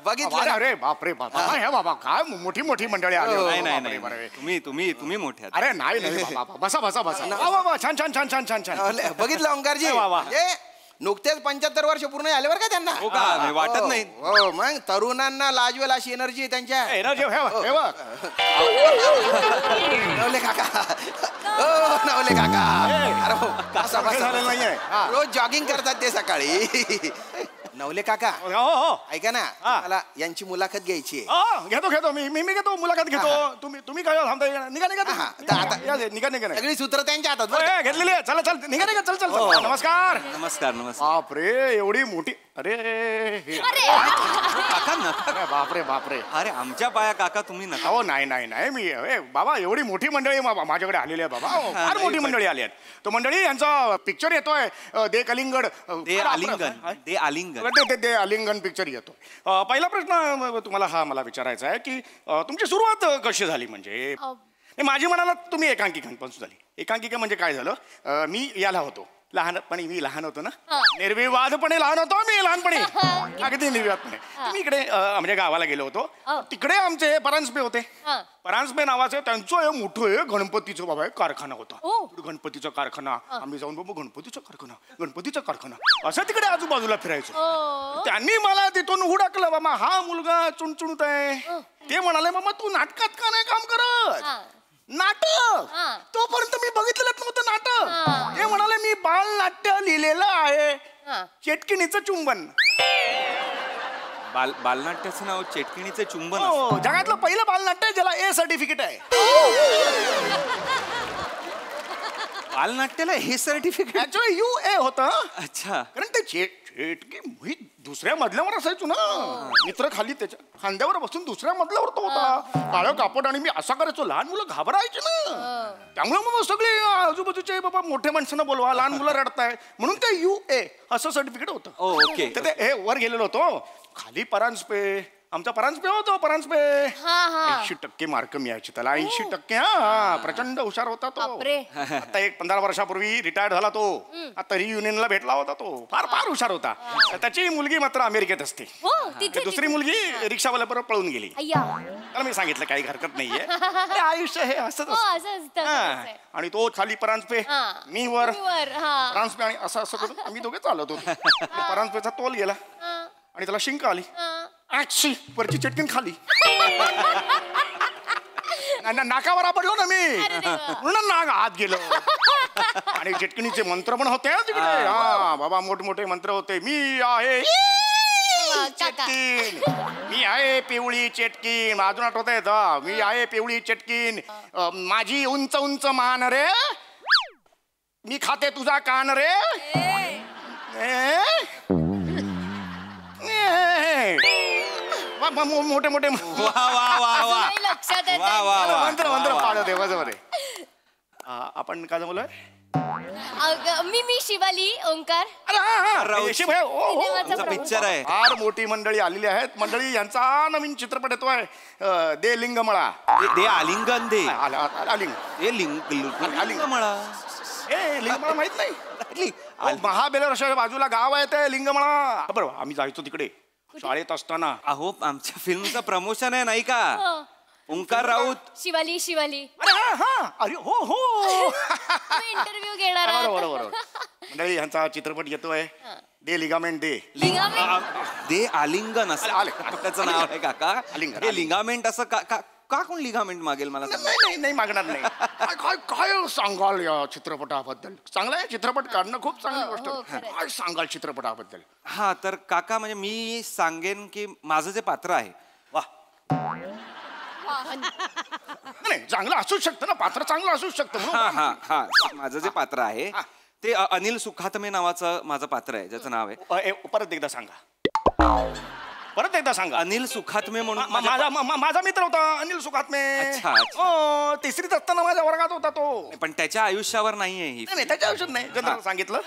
बघितलं. अरे बापरे बाबा, हे बाबा काय मोठी मोठी मंडळी आली. नाही नाही बापरे, नाही बापरे. तुम्ही मोठे आहात. अरे नाही नाही बाबा, बसा बसा बसा. वा वा वा, छान छान छान छान छान छान. बघितलं ओंकारजी? वा, वा. नुकतेच 75 वर्ष पूर्ण झाले बरं का त्यांना. हो का? नाही, वाटत नाही. हो, मग तरुणांना लाजवेल अशी एनर्जी आहे त्यांच्या. एनर्जी हे बघ. नवले काका. हो नवले काका. अरे हो, बसा, बसा, झालेलं बसा. नाहीये. हा. रोज जॉगिंग करतात ते सकाळी. नवले काका, हो हो. ऐका ना, हा. मला यांची मुलाखत घ्यायची आहे. घेतो मी घेतो मुलाखत घेतो. तुम्ही काय थांबताय? निघा निघा हा, तुम्ही. तर आता- या, निघा निघा. सगळी सूत्र त्यांच्या हातात बरं का? ए, घेतलेली आहे. चला चल निघा निघा. चल चल चल. नमस्कार. नमस्कार नमस्कार. बापरे, एवढी मोठी. अरे काका नका. अरे बापरे बापरे. अरे आमच्या पाया काका तुम्ही नका. हो नाही नाही नाही मी बाबा एवढी मोठी मंडळी माझ्याकडे आलेली आहे बाबा. फार मोठी मंडळी आली आहेत. तो मंडळी यांचा पिक्चर येतोय दे कलिंगड. दे आलिंगन. दे आलिंगन. ते आलिंगन पिक्चर येतो. पहिला प्रश्न तुम्हाला हा मला विचारायचा आहे की तुमची सुरुवात कशी झाली? म्हणजे माझी म्हणाला तुम्ही एकांकिकांपासून झाली. एकांकिका म्हणजे काय झालं, मी याला होतो लहानपणी. मी लहान होतो ना, निर्विवादपणे लहान होतो मी लहानपणी, अगदी निर्विवादपणे. मी इकडे म्हणजे गावाला गेलो होतो. तिकडे आमचे परांजपे होते. परांजपे नावाचे त्यांचं मोठं गणपतीचं बाबा कारखाना होता. गणपतीचा कारखाना. आम्ही जाऊन बाबा गणपतीचा कारखाना असं तिकडे आजूबाजूला फिरायचो. त्यांनी मला तिथून हुडकलं, बाबा हा मुलगा चुणचुणत आहे. ते म्हणाले, बाबा तू नाटकात का नाही काम करत? नाटक तोपर्यंत मी बघितलेलंच नव्हतं नाटक. ते म्हणाले मी बालनाट्य लिहिलेलं आहे, चेटकिणीचं चुंबन. बालनाट्याचं नाव चेटकिणीचे चुंबन. हो, जगातलं पहिलं बालनाट्य ज्याला ए सर्टिफिकेट आहे. बालनाट्याला हे सर्टिफिकेट? UA होतं. अच्छा. कारण ते चेटकी दुसऱ्या मजल्यावर असायचो ना. मित्र खाली त्याच्या खांद्यावर बसून दुसऱ्या मजल्यावर तो होता. काळं कापड आणि मी असा करायचो. लहान मुलं घाबरायची ना. त्यामुळे मग सगळे आजूबाजूचे बाबा मोठ्या माणसांना बोलवा, लहान मुलं रडताय म्हणून ते UA असं सर्टिफिकेट होतं. ओके. तर ते हे वर गेलेलो होतो. खाली परांजपे, आमचा परांजपे होतो परांजपे. 80% मार्क मिळायचे त्याला. 80%. हा प्रचंड हुशार होता तो. आता एक 15 वर्षापूर्वी रिटायर्ड झाला तो. आता रियुनियनला भेटला होता तो. फार फार हुशार होता. त्याची मुलगी मात्र अमेरिकेत असते. दुसरी मुलगी रिक्षावाल्याबरोबर पळून गेली. त्याला मी सांगितलं काही हरकत नाहीये. हे आयुष्य हे असंच असतं. आणि तो खाली परांजपे, मी वर परांजपे, आणि असं असं करून आम्ही दोघे चालत होतो. परांजपेचा तोल गेला आणि त्याला शिंक आली. वरची चटकीन खाली. नाकावर आपडलो ना मी. म्हणून नाक आत गेलो. आणि चटकिनीचे मंत्र पण होते तिकडे. हा बाबा मोठमोठे मंत्र होते. मी आहे चटकीन, मी आहे पिवळी चटकीन. अजून आठवत येत. मी आहे पिवळी चटकीन. माझी उंच उंच मान रे, मी खाते तुझा कान रे. मोठे मोठे लक्षात मंत्र मंत्र पाडत आहे माझ्यामध्ये. आपण काय बोलतोय? मी शिवाली ओंकार. पिक्चर आहे. फार मोठी मंडळी आलेली आहेत. मंडळी यांचा नवीन चित्रपट येतोय दे लिंगमळा. दे आलिंगन दे आलिंग हे लिंगमळा. ए लिंगमळा माहित नाही? महाबळेश्वरच्या बाजूला गाव आहे ते लिंगमळा. बरोबर आम्ही जायचो तिकडे शाळेत असताना. अहो आमच्या फिल्मचं प्रमोशन आहे नाही का? ओंकार राऊत. शिवाली. अरे हो हो इंटरव्ह्यू घेणार. बरोबर मंडळी यांचा चित्रपट येतोय दे लिगामेंट दे. दे आलिंगन असं त्याचं नाव आहे काका. हे लिगामेंट असं का कोण लिगामेंट मागेल मला? नाही मागणार नाही. काय काय सांगाल या चित्रपटाबद्दल? चांगला आहे चित्रपट काढणं, खूप चांगली गोष्ट. काय सांगाल चित्रपटाबद्दल? हा तर काका म्हणजे मी सांगेन की माझं जे पात्र आहे. वा नाही चांगलं असू शकतं ना, पात्र चांगलं असू शकतं. हा माझं जे पात्र आहे ते अनिल सुखात्मे नावाचं माझं पात्र आहे, ज्याचं नाव आहे. परत एकदा सांगा. परत एकदा सांगा. अनिल सुखात्मे म्हणून माझा मित्र होता अनिल सुखात्मे. अच्छा. तिसरीत असताना माझ्या वर्गात होता तो. पण त्याच्या आयुष्यावर नाहीये ही. नाही त्याच्या आयुष्यात नाही. जनरल सांगितलं.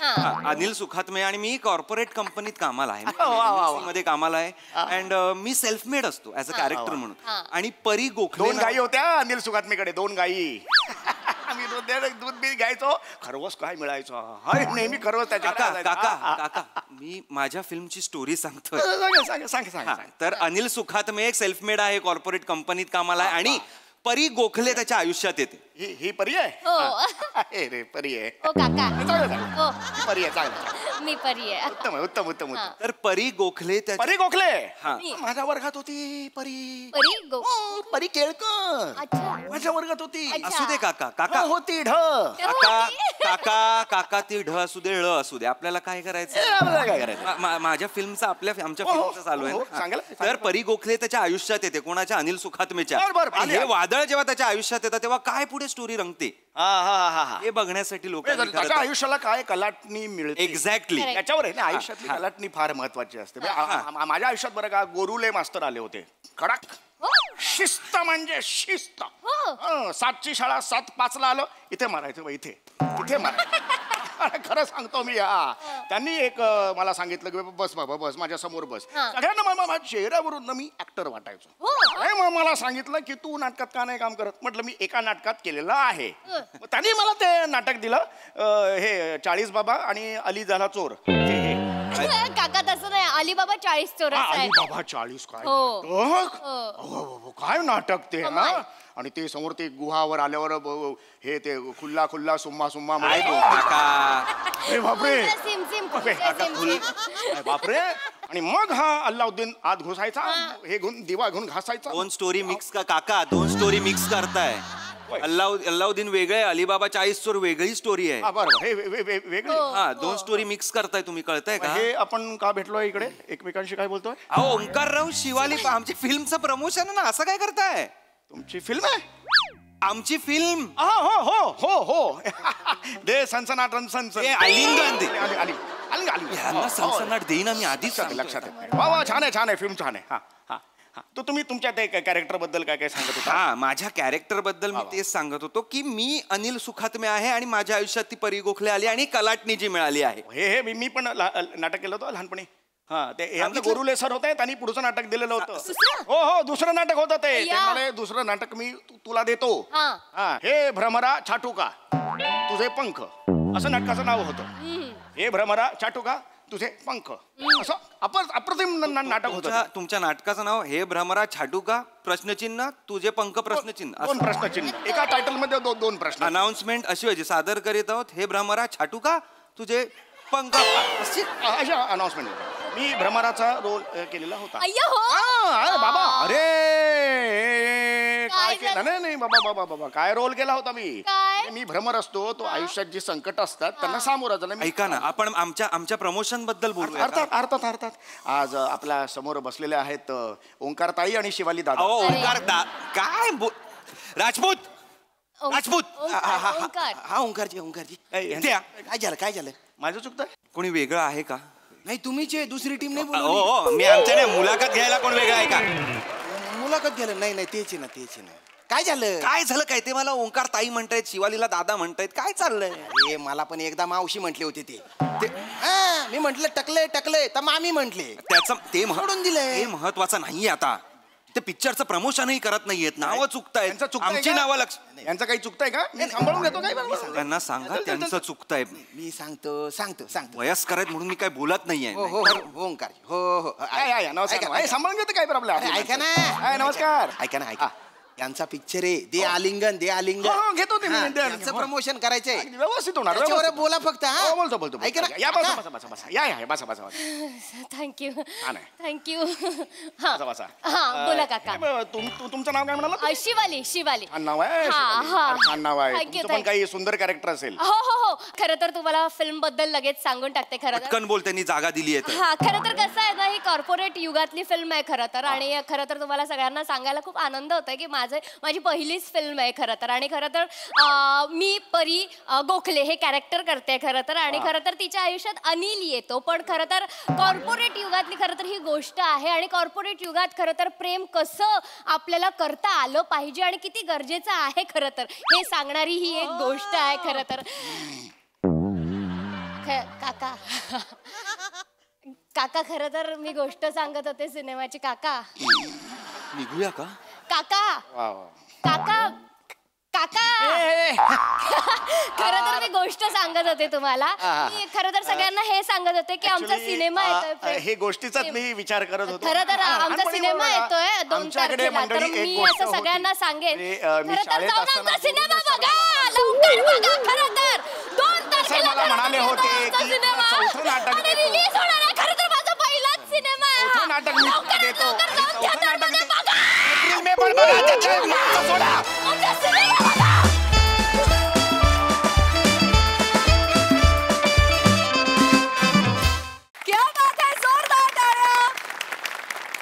अनिल सुखात्मे आणि मी कॉर्पोरेट कंपनीत कामाला आहे. मध्ये कामाला आहे. अँड मी सेल्फ मेड असतो ऍज अ कॅरेक्टर म्हणून. आणि परी गोखले. 2 गायी होत्या अनिल सुखात्मेकडे. 2 गायी. आम्ही दूध बी घ्यायचो. खरवस काय मिळायचं नेहमी खरवस त्याच्या. काका मी माझ्या फिल्मची स्टोरी सांगतोय. तर अनिल सुखात्मे एक सेल्फ मेड आहे, कॉर्पोरेट कंपनीत कामाला आहे. आणि परी गोखले त्याच्या आयुष्यात येते. ही परी आहे. रे परी आहे. परी आहे. चांगलं मी परी आहे. उत्तम उत्तम उत्तम. तर परी गोखले परी गोखले माझ्या वर्गात होती. परी केळकर माझ्या वर्गात होती. असू दे काका होती ढ. काका ती ढ असू दे ळ असू दे, आपल्याला काय करायचं? माझ्या फिल्मचा आमच्या फिल्मचा चालू आहे. तर परी गोखले त्याच्या आयुष्यात येते. कोणाच्या? अनिल सुखात्मेच्या. हे वादळ जेव्हा त्याच्या आयुष्यात येतं तेव्हा काय पुढे स्टोरी रंगते हे बघण्यासाठी लोक त्याच्या आयुष्याला काय कलाटणी मिळते. एक्झॅक्टली याच्यावर आहे ना. आयुष्यातली कलाटणी फार महत्वाची असते. माझ्या आयुष्यात बरं का गोरुले मास्तर आले होते. कडक शिस्त म्हणजे शिस्त. 7ची शाळा 7:05 आलो. इथे मारायचं इथे मारायचं. खरं सांगतो मी. त्यांनी एक मला सांगितलं की बस बाबा बस माझ्या समोर बस. सगळ्यांना माझ्या चेहऱ्यावरून मी ऍक्टर वाटायचो. मला सांगितलं की तू नाटकात का नाही काम करत? म्हटलं मी एका नाटकात केलेलं आहे. त्यांनी मला ते नाटक दिलं. हे 40 बाबा आणि अली झाला चोर. काका तसं नाही. अलीबाबा 40 चोर. अलीबाबा 40 काय नाटक ते. आणि ते समोर ते गुहावर आल्यावर हे ते खुल्ला खुल्ला सुम्मा सुम्मा. बापरे. आणि मग अल्लाउद्दीन आत घुसायचा. हे घेऊन दिवा घेऊन घासायचा. 2 स्टोरी मिक्स काका 2 स्टोरी मिक्स करताय. अल्लाउद्दीन वेगळे, अलीबाबा 40 चोर वेगळी स्टोरी आहे. वेगळी. 2 स्टोरी मिक्स करताय तुम्ही, कळताय का? हे आपण का भेटलोय इकडे एकमेकांशी? काय बोलतोय? अहो ओंकार राऊत शिवाली आमच्या फिल्मचं प्रमोशन आहे ना. असं काय करताय? तुमची फिल्म आहे? आमची फिल्म. हो दे सनसनाट आलिंगन दे. आलिंग सनसनाट देईन आम्ही आधीच. लक्षात येत. वा छान आहे फिल्म छान आहे. तो तुम्ही तुमच्या ते कॅरेक्टर बद्दल काय सांगत होता? माझ्या कॅरेक्टर बद्दल मी तेच सांगत होतो की मी अनिल सुखात्मे आहे आणि माझ्या आयुष्यात ती परी गोखले आली आणि कलाटणी जी मिळाली आहे. हे मी पण नाटक केलं होतं लहानपणी. हा ते हे आपले गोरुले सर होते त्यांनी पुढचं नाटक दिलेलं होतं. हो दुसरं नाटक होतं ते म्हणाले दुसरं नाटक मी तुला देतो. हा हे भ्रमरा छाटू का तुझे पंख असं नाटकाचं नाव होतं. हे भ्रमरा छाटू का तुझे पंख असं अप्रतिम नाटक होतं. तुमच्या नाटकाचं नाव हे भ्रमरा छाटू का प्रश्नचिन्ह तुझे पंख प्रश्नचिन्ह. 2 प्रश्नचिन्ह एका टायटल मध्ये 2 प्रश्न. अनाउन्समेंट अशी व्हायची सादर करीत आहोत हे भ्रमरा छाटू का तुझे पंख अशा अनाउन्समेंट. मी भ्रमराचा रोल केलेला होता. अय्या बाबा अरे काय केलं नाही बाबा काय रोल केला होता मी भ्रमर असतो तो आयुष्यात जी संकट असतात त्यांना सामोरा जाणं. ऐका ना आपण आमच्या प्रमोशन बद्दल बोलू. अर्थात आज आपल्या समोर बसलेले आहेत ओंकार ताई आणि शिवाली दादा. ओंकार काय राजपूत हा ओंकारजी काय झालं माझं चुकतं. कोणी वेगळं आहे का. नाही तुम्हीच दुसरी टीम नाही. हो मी आमच्या नाही मुलाखत घ्यायला कोण वेगळं आहे का. मुलाखत घ्यायला नाही तेच ना काय झालं काय ते मला ओंकार ताई म्हणतायत शिवालीला दादा म्हणतायत काय चाललंय. हे मला पण एकदा मावशी म्हटले होते ते मी म्हंटल टकले तर मामी म्हंटले त्याचं ते म्हणून दिलंय. हे महत्वाचं नाहीये आता. ते पिक्चरचं प्रमोशनही करत नाहीयेत. नावं चुकतायत आमची नावं लक्ष. यांचं काही चुकतंय का मी सांभाळून घेतो काय. त्यांना सांगा त्यांचं चुकतंय. मी सांगतो वयस्कर आहेत म्हणून मी काय बोलत नाहीये. ओंकार नमस्कार सांभाळून घेतो काय प्रॉब्लेम. ऐका ना नमस्कार ऐका ना यांचा पिक्चर आहे दे आलिंगन घेतो त्यांचं प्रमोशन करायचंय. व्यवस्थित होणार बोला फक्त. बोलतो ऐका ना या बसा. Thank you thank you. बोला काका. तुमचं नाव काय म्हणाला. शिवाली छान नाव आहे. छान नाव आहे तुमचं पण काही सुंदर कॅरेक्टर असेल. हो खरं तर तुम्हाला फिल्म बद्दल लगेच सांगून टाकते. खरं पटकन बोल त्यांनी जागा दिली आहे. हा खरं तर कसं आहे ना ही कॉर्पोरेट युगातली फिल्म आहे खरं तर. आणि खरं तर तुम्हाला सगळ्यांना सांगायला खूप आनंद होतोय की माझी पहिलीच फिल्म आहे खरं तर. आणि खरं तर मी परी गोखले हे कॅरेक्टर करते खरं तर. आणि खरं तर तिच्या आयुष्यात अनिल येतो. पण खरं तर कॉर्पोरेट युगातली खरं तर ही गोष्ट आहे. आणि कॉर्पोरेट युगात खरं तर प्रेम कसं आपल्याला करता आलं पाहिजे आणि किती गरजेचं आहे खरं तर हे सांगणारी ही एक गोष्ट आहे खरं तर. काका खरं तर मी गोष्ट सांगत होते सिनेमाची. काका निघूया का. काका खरं तर मी गोष्ट सांगत होते तुम्हाला. मी खरं तर सगळ्यांना हे सांगत होते की आमचा सिनेमा येतोय. हे गोष्टीचाच मी विचार करत होतो. खरं तर आमचा सिनेमा येतोय 2 तारखेला. तर मी असं सगळ्यांना सांगेन खरं तर जाऊन आमचा सिनेमा बघा लवकर बघा. खरं तर 2 तारखेला म्हणाले होते की चौथं नाटक रिलीज होणार आहे. खरं तर माझा पहिलाच सिनेमा आहे. चौथं नाटक मी देतो.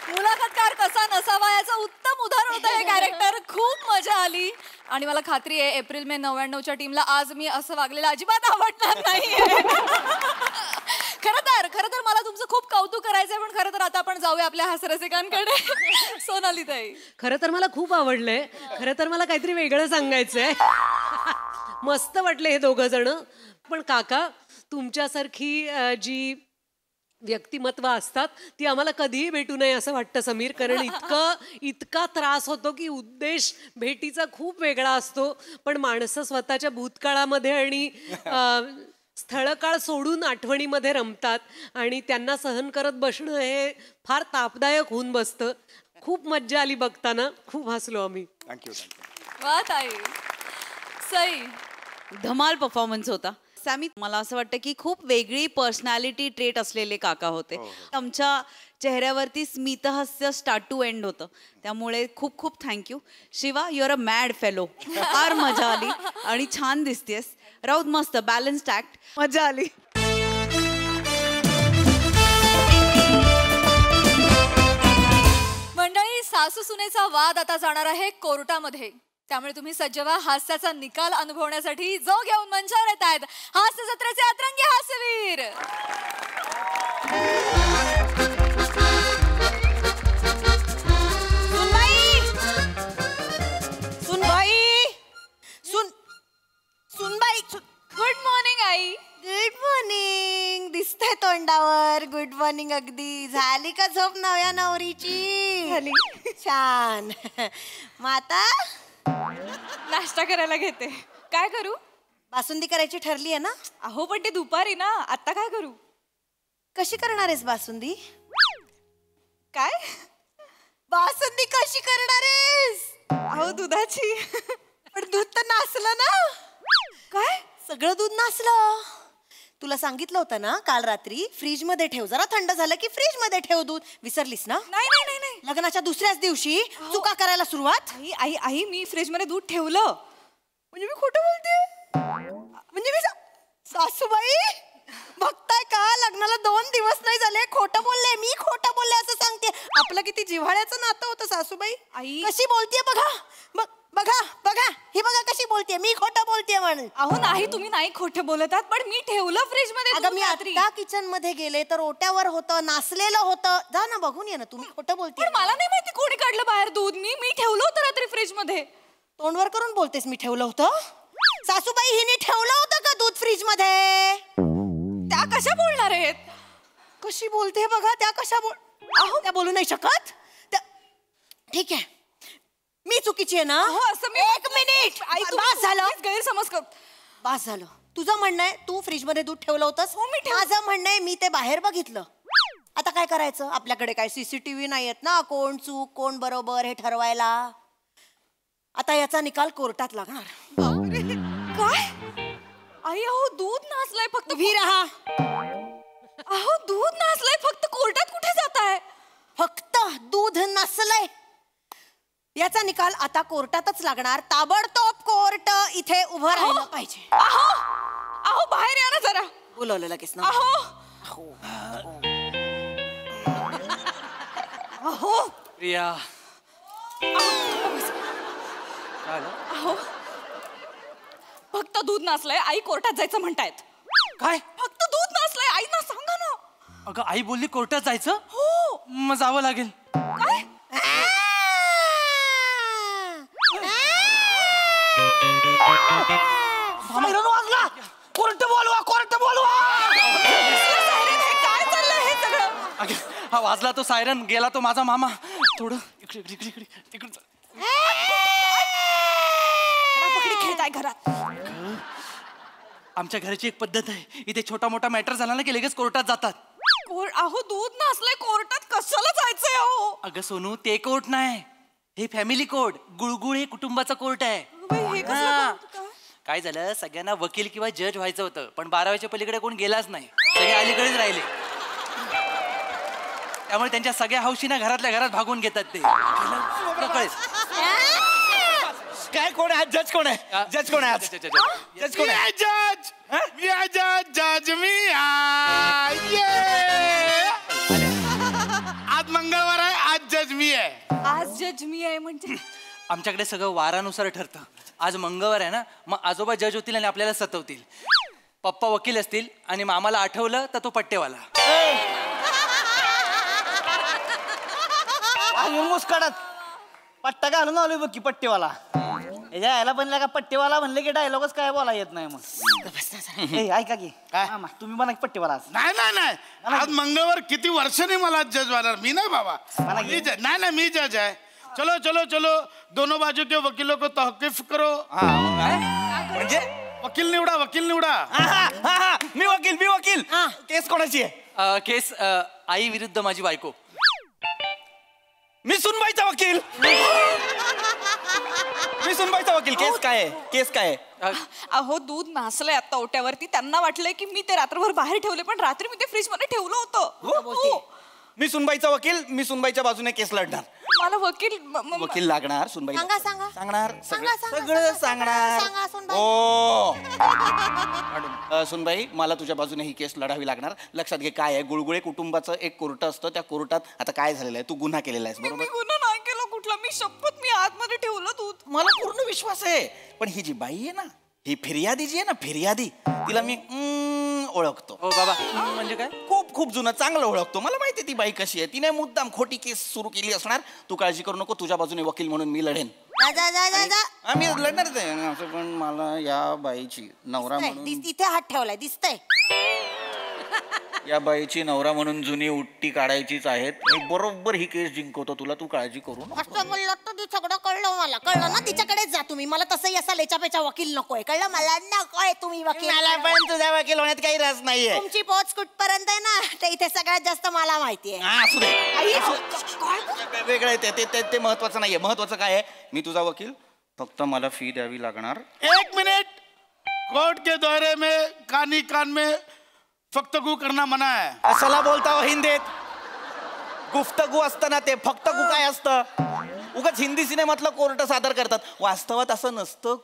मुलाखतकार कसा नसावा याचं उत्तम उदाहरण होतं हे कॅरेक्टर. खूप मजा आली आणि मला खात्री आहे एप्रिल मे 99च्या टीमला आज मी असं वागलेलं अजिबात आवडणार नाहीये. खरं तर मला तुमचं खूप कौतुक करायचंय. पण खरं तर आता आपण जाऊया आपल्या हास्यरसिकांकडे. सोनाली ताई खरं तर मला खूप आवडलंय. खरं तर मला काहीतरी वेगळं सांगायचंय. मस्त वाटले हे 2 जण. पण काका तुमच्यासारखी जी व्यक्तिमत्व असतात ती आम्हाला कधीही भेटू नये असं वाटतं समीर. कारण इतका त्रास होतो की उद्देश भेटीचा खूप वेगळा असतो. पण माणसं स्वतःच्या भूतकाळामध्ये आणि स्थळकाळ सोडून आठवणीमध्ये रमतात आणि त्यांना सहन करत बसणं हे फार तापदायक होऊन बसतं. खूप मज्जा आली बघताना. खूप हसलो आम्ही. थँक्यू. वा ताई सई धमाल परफॉर्मन्स होता. सॅमी मला असं वाटतं की खूप वेगळी पर्सनॅलिटी ट्रेट असलेले काका होते. आमच्या चेहऱ्यावरती स्मितहास्य स्टार्ट टू एंड होतं. त्यामुळे खूप खूप thank you. Shiva your a mad fellow. फार मजा आली आणि छान दिसतेस. राऊत मस्त बॅलन्स्ड ऍक्ट. मजा आली. मंडळी सासू सुनेचा वाद आता जाणार आहे कोर्टामध्ये. त्यामुळे तुम्ही सज्ज व्हा हास्याचा निकाल अनुभवण्यासाठी. जो घेऊन मंचावर येत आहेत हास्य जत्रेचे अतरंगी हास्यवीर. सुनबाई good morning I. Good morning. दिसतंय तोंडावर गुड मॉर्निंग. अगदी झाली का झोप नव्या नवरीची? झाली. छान. माता नाश्ता करायला घेते. काय करू? बासुंदी करायची ठरली आहे ना? अहो पण ते दुपारी ना, आता काय करू? कशी करणार आहेस बासुंदी? काय? बासुंदी कशी करणार आहेस? अहो दुधाची. पण दूध तर नासलं ना. काय? सगळं दूध नासलं. तुला सांगितलं होतं ना काल रात्री, फ्रीज मध्ये ठेव, जरा थंड झालं की फ्रीज मध्ये ठेव दूध. विसरलीस ना? नाही नाही नाही नाही. लग्नाच्या दुसऱ्याच दिवशी चुका करायला सुरुवात. आई आई आई मी फ्रीज मध्ये दूध ठेवलं. म्हणजे मी खोटं बोलते? म्हणजे मी सासूबाई बघताय का, लग्नाला 2 दिवस नाही झाले, खोटं बोलले, मी खोटं बोलले असं सांगते. आपलं किती जिव्हाळ्याचं नातं होतं सासूबाई. आई कशी बोलतेय बघा. बघा बघा, ही बघा कशी बोलतेय, मी खोटं बोलतेय म्हणून. अहो नाही, तुम्ही नाही खोटं बोलत आहात, पण मी ठेवलं फ्रीज मध्ये. अगं मी आता किचन मध्ये गेले तर ओट्यावर होतं, नासलेलं होतं. जा ना बघून ये ना. तुम्ही खोटं बोलते. पण मला नाही माहिती कोणी काढलं बाहेर दूध. मी ठेवलं होतं रात्री फ्रीज मध्ये. तोंडवर करून बोलतेस मी ठेवलं होतं? सासूबाई हिने ठेवलं होतं का दूध फ्रीज मध्ये? त्या कशा बोलणार आहेत? कशी बोलते बघा. त्या कशा अहो त्या बोलू नाही शकत. ठीक आहे, मी चुकीची आहे ना? हो असं मी. 1 मिनिट. आई बास झालं. गैरसमज कर. बास झालं. तुझं म्हणणं आहे तू फ्रीज मध्ये दूध ठेवलं होतंस. माझं म्हणणं आहे मी ते बाहेर बघितलं. आता काय करायचं? आपल्याकडे काय CCTV नाही आहेत ना, कोण चूक कोण बरोबर हे ठरवायला. आता याचा निकाल कोर्टात लागणार. काय? आई अहो दूध नासलंय फक्त. उभी राहा. अहो दूध नासलंय फक्त, कोर्टात कुठे जाताय? फक्त दूध नसलंय याचा निकाल आता कोर्टातच लागणार. ताबडतोब कोर्ट इथे उभं राहिलं पाहिजे. अहो अहो बाहेर या ना जरा. बोलवलं लगेच ना. अहो अहो प्रिया. अहो फक्त दूध नासलंय, आई कोर्टात जायचं म्हणतायत. काय? फक्त दूध नासलंय, आई ना सांगा ना. अगं आई बोलली कोर्टात जायचं. हो. मग जावं लागेल. काय? सायरन वाजला. कोर्ट बोलवा, कोर्ट बोलवा. काय चाललंय हे सगळं? अगं, हा वाजला तो सायरन, गेला तो माझा मामा. थोडं इकडे इकडे इकडे इकडे पकडी खेळताय घरात. आमच्या घराची एक पद्धत आहे, इथे छोटा मोठा मॅटर झाला ना की लगेच कोर्टात जातात. अहो दूध नासलंय, कोर्टात कशाला जायचंय? अहो अगं सोनू, ते कोर्ट नाही, हे फॅमिली कोर्ट, गुळगुळ कुटुंबाचा कोर्ट आहे. हे हा. काय झालं, सगळ्यांना वकील किंवा जज व्हायचं होतं, पण 12व्याच्या पलीकडे कोण गेलाच नाही, सगळे अलीकडेच राहिले. त्यामुळे त्यांच्या सगळ्या हौशीना घरातल्या घरात भागवून घेतात ते. काय कोण आहे? जज कोण आहे? जज कोण आहे? जज कोण आहे? जज मी आहे. जज मी आहे. आज मंगळवार आहे, आज जज मी आहे. आज जज मी आहे म्हणजे? आमच्याकडे सगळं वारानुसार ठरतं. आज मंगळवार आहे ना, मग आजोबा जज होतील आणि आपल्याला सतवतील. पप्पा वकील असतील आणि मामाला आठवलं तर तो पट्टेवाला. मुस्काडात पट्टा घालून आलोय बघ की पट्टेवाला. यायला बनला का पट्टेवाला म्हणले की डायलॉगच काय बोला येत नाही. मग ऐका की मामा, तुम्ही म्हणा की पट्टेवाला. नाही नाही नाही, आज मंगळवार किती वर्षांनी मला जज व्हायला. मी नाही बाबा, मी जज नाही, मी जज आहे. चलो चलो चलो, दोनों बाजू के वकीलों को तहकीफ करो. म्हणजे वकील निवडा, वकील निवडा. मी वकील. केस कोणाची आहे? केस आई विरुद्ध माझी बायको. मी सुनबाईचा वकील. केस काय आहे? केस काय आहे? अहो दूध नासलंय आता ओट्यावरती. त्यांना वाटलंय की मी ते रात्रभर बाहेर ठेवले, पण रात्री मी ते फ्रीज मध्ये ठेवलं होतं. मी सुनबाईचा वकील, मी सुनबाईच्या बाजूने केस लढणार. मला वकील वकील लागणार. सुनबाई सांगा. सांगणार. सांगा. सगळं सांगणार. सांगा सुनबाई. ओ सुनबाई, मला तुझ्या बाजूने ही केस लढावी लागणार. लक्षात घे, काय आहे, गुळगुळे कुटुंबाचं एक कोर्ट असतं. त्या कोर्टात आता काय झालेलं आहे, तू गुन्हा केलेला आहेस बरोबर. मी गुन्हा नाही केला कुठला. मी शपथ, मी आतमध्ये ठेवलं दूध. मला पूर्ण विश्वास आहे. पण ही जी बाई आहे ना, ही फिर्यादी जी आहे ना, फिर्यादी, तिला मी ओळखतो. हो बाबा, म्हणजे काय? खूप जुनं चांगलं ओळखतो. मला माहिती आहे ती बाई कशी आहे. तिने मुद्दाम खोटी केस सुरू केली असणार. तू काळजी करू नको, तुझ्या बाजूने वकील म्हणून मी लढेन. आम्ही लढणारच आहे असं, पण मला या बाईची नवरा म्हणून इथे हात ठेवलाय दिसतंय. या बाईची नवरा म्हणून जुनी उट्टी काढायचीच आहेत. मी बरोबर ही केस जिंकवतो तुला, तू काळजी करू नको. असं बोललं तर ती सगळं कळलं मला. कळलं ना, तिच्याकडेच जा तुम्ही. मला तसंही असा लेचापेचा वकील नकोय. कळलं मला, नकोय तुम्ही वकील. मला पण तुझ्या वकील होण्यात काही रस नाहीये. तुमची पोच कुठपर्यंत आहे ना, ते इथे सगळ्यात जास्त मला माहितीये. असू दे. वेगळं आहे ते महत्वाचं नाहीये. महत्वाचं काय आहे, मी तुझा वकील, फक्त मला फी द्यावी लागणार. 1 मिनट. कोर्ट के दौरे में कान में फक्तगू करना मना है. असला बोलता हो हिंदीत. गुफ्तगू असतं ना ते, फक्तगू काय असतं? उगाच हिंदी सिनेमातलं कोर्ट सादर करतात. वास्तवात असं नसतं.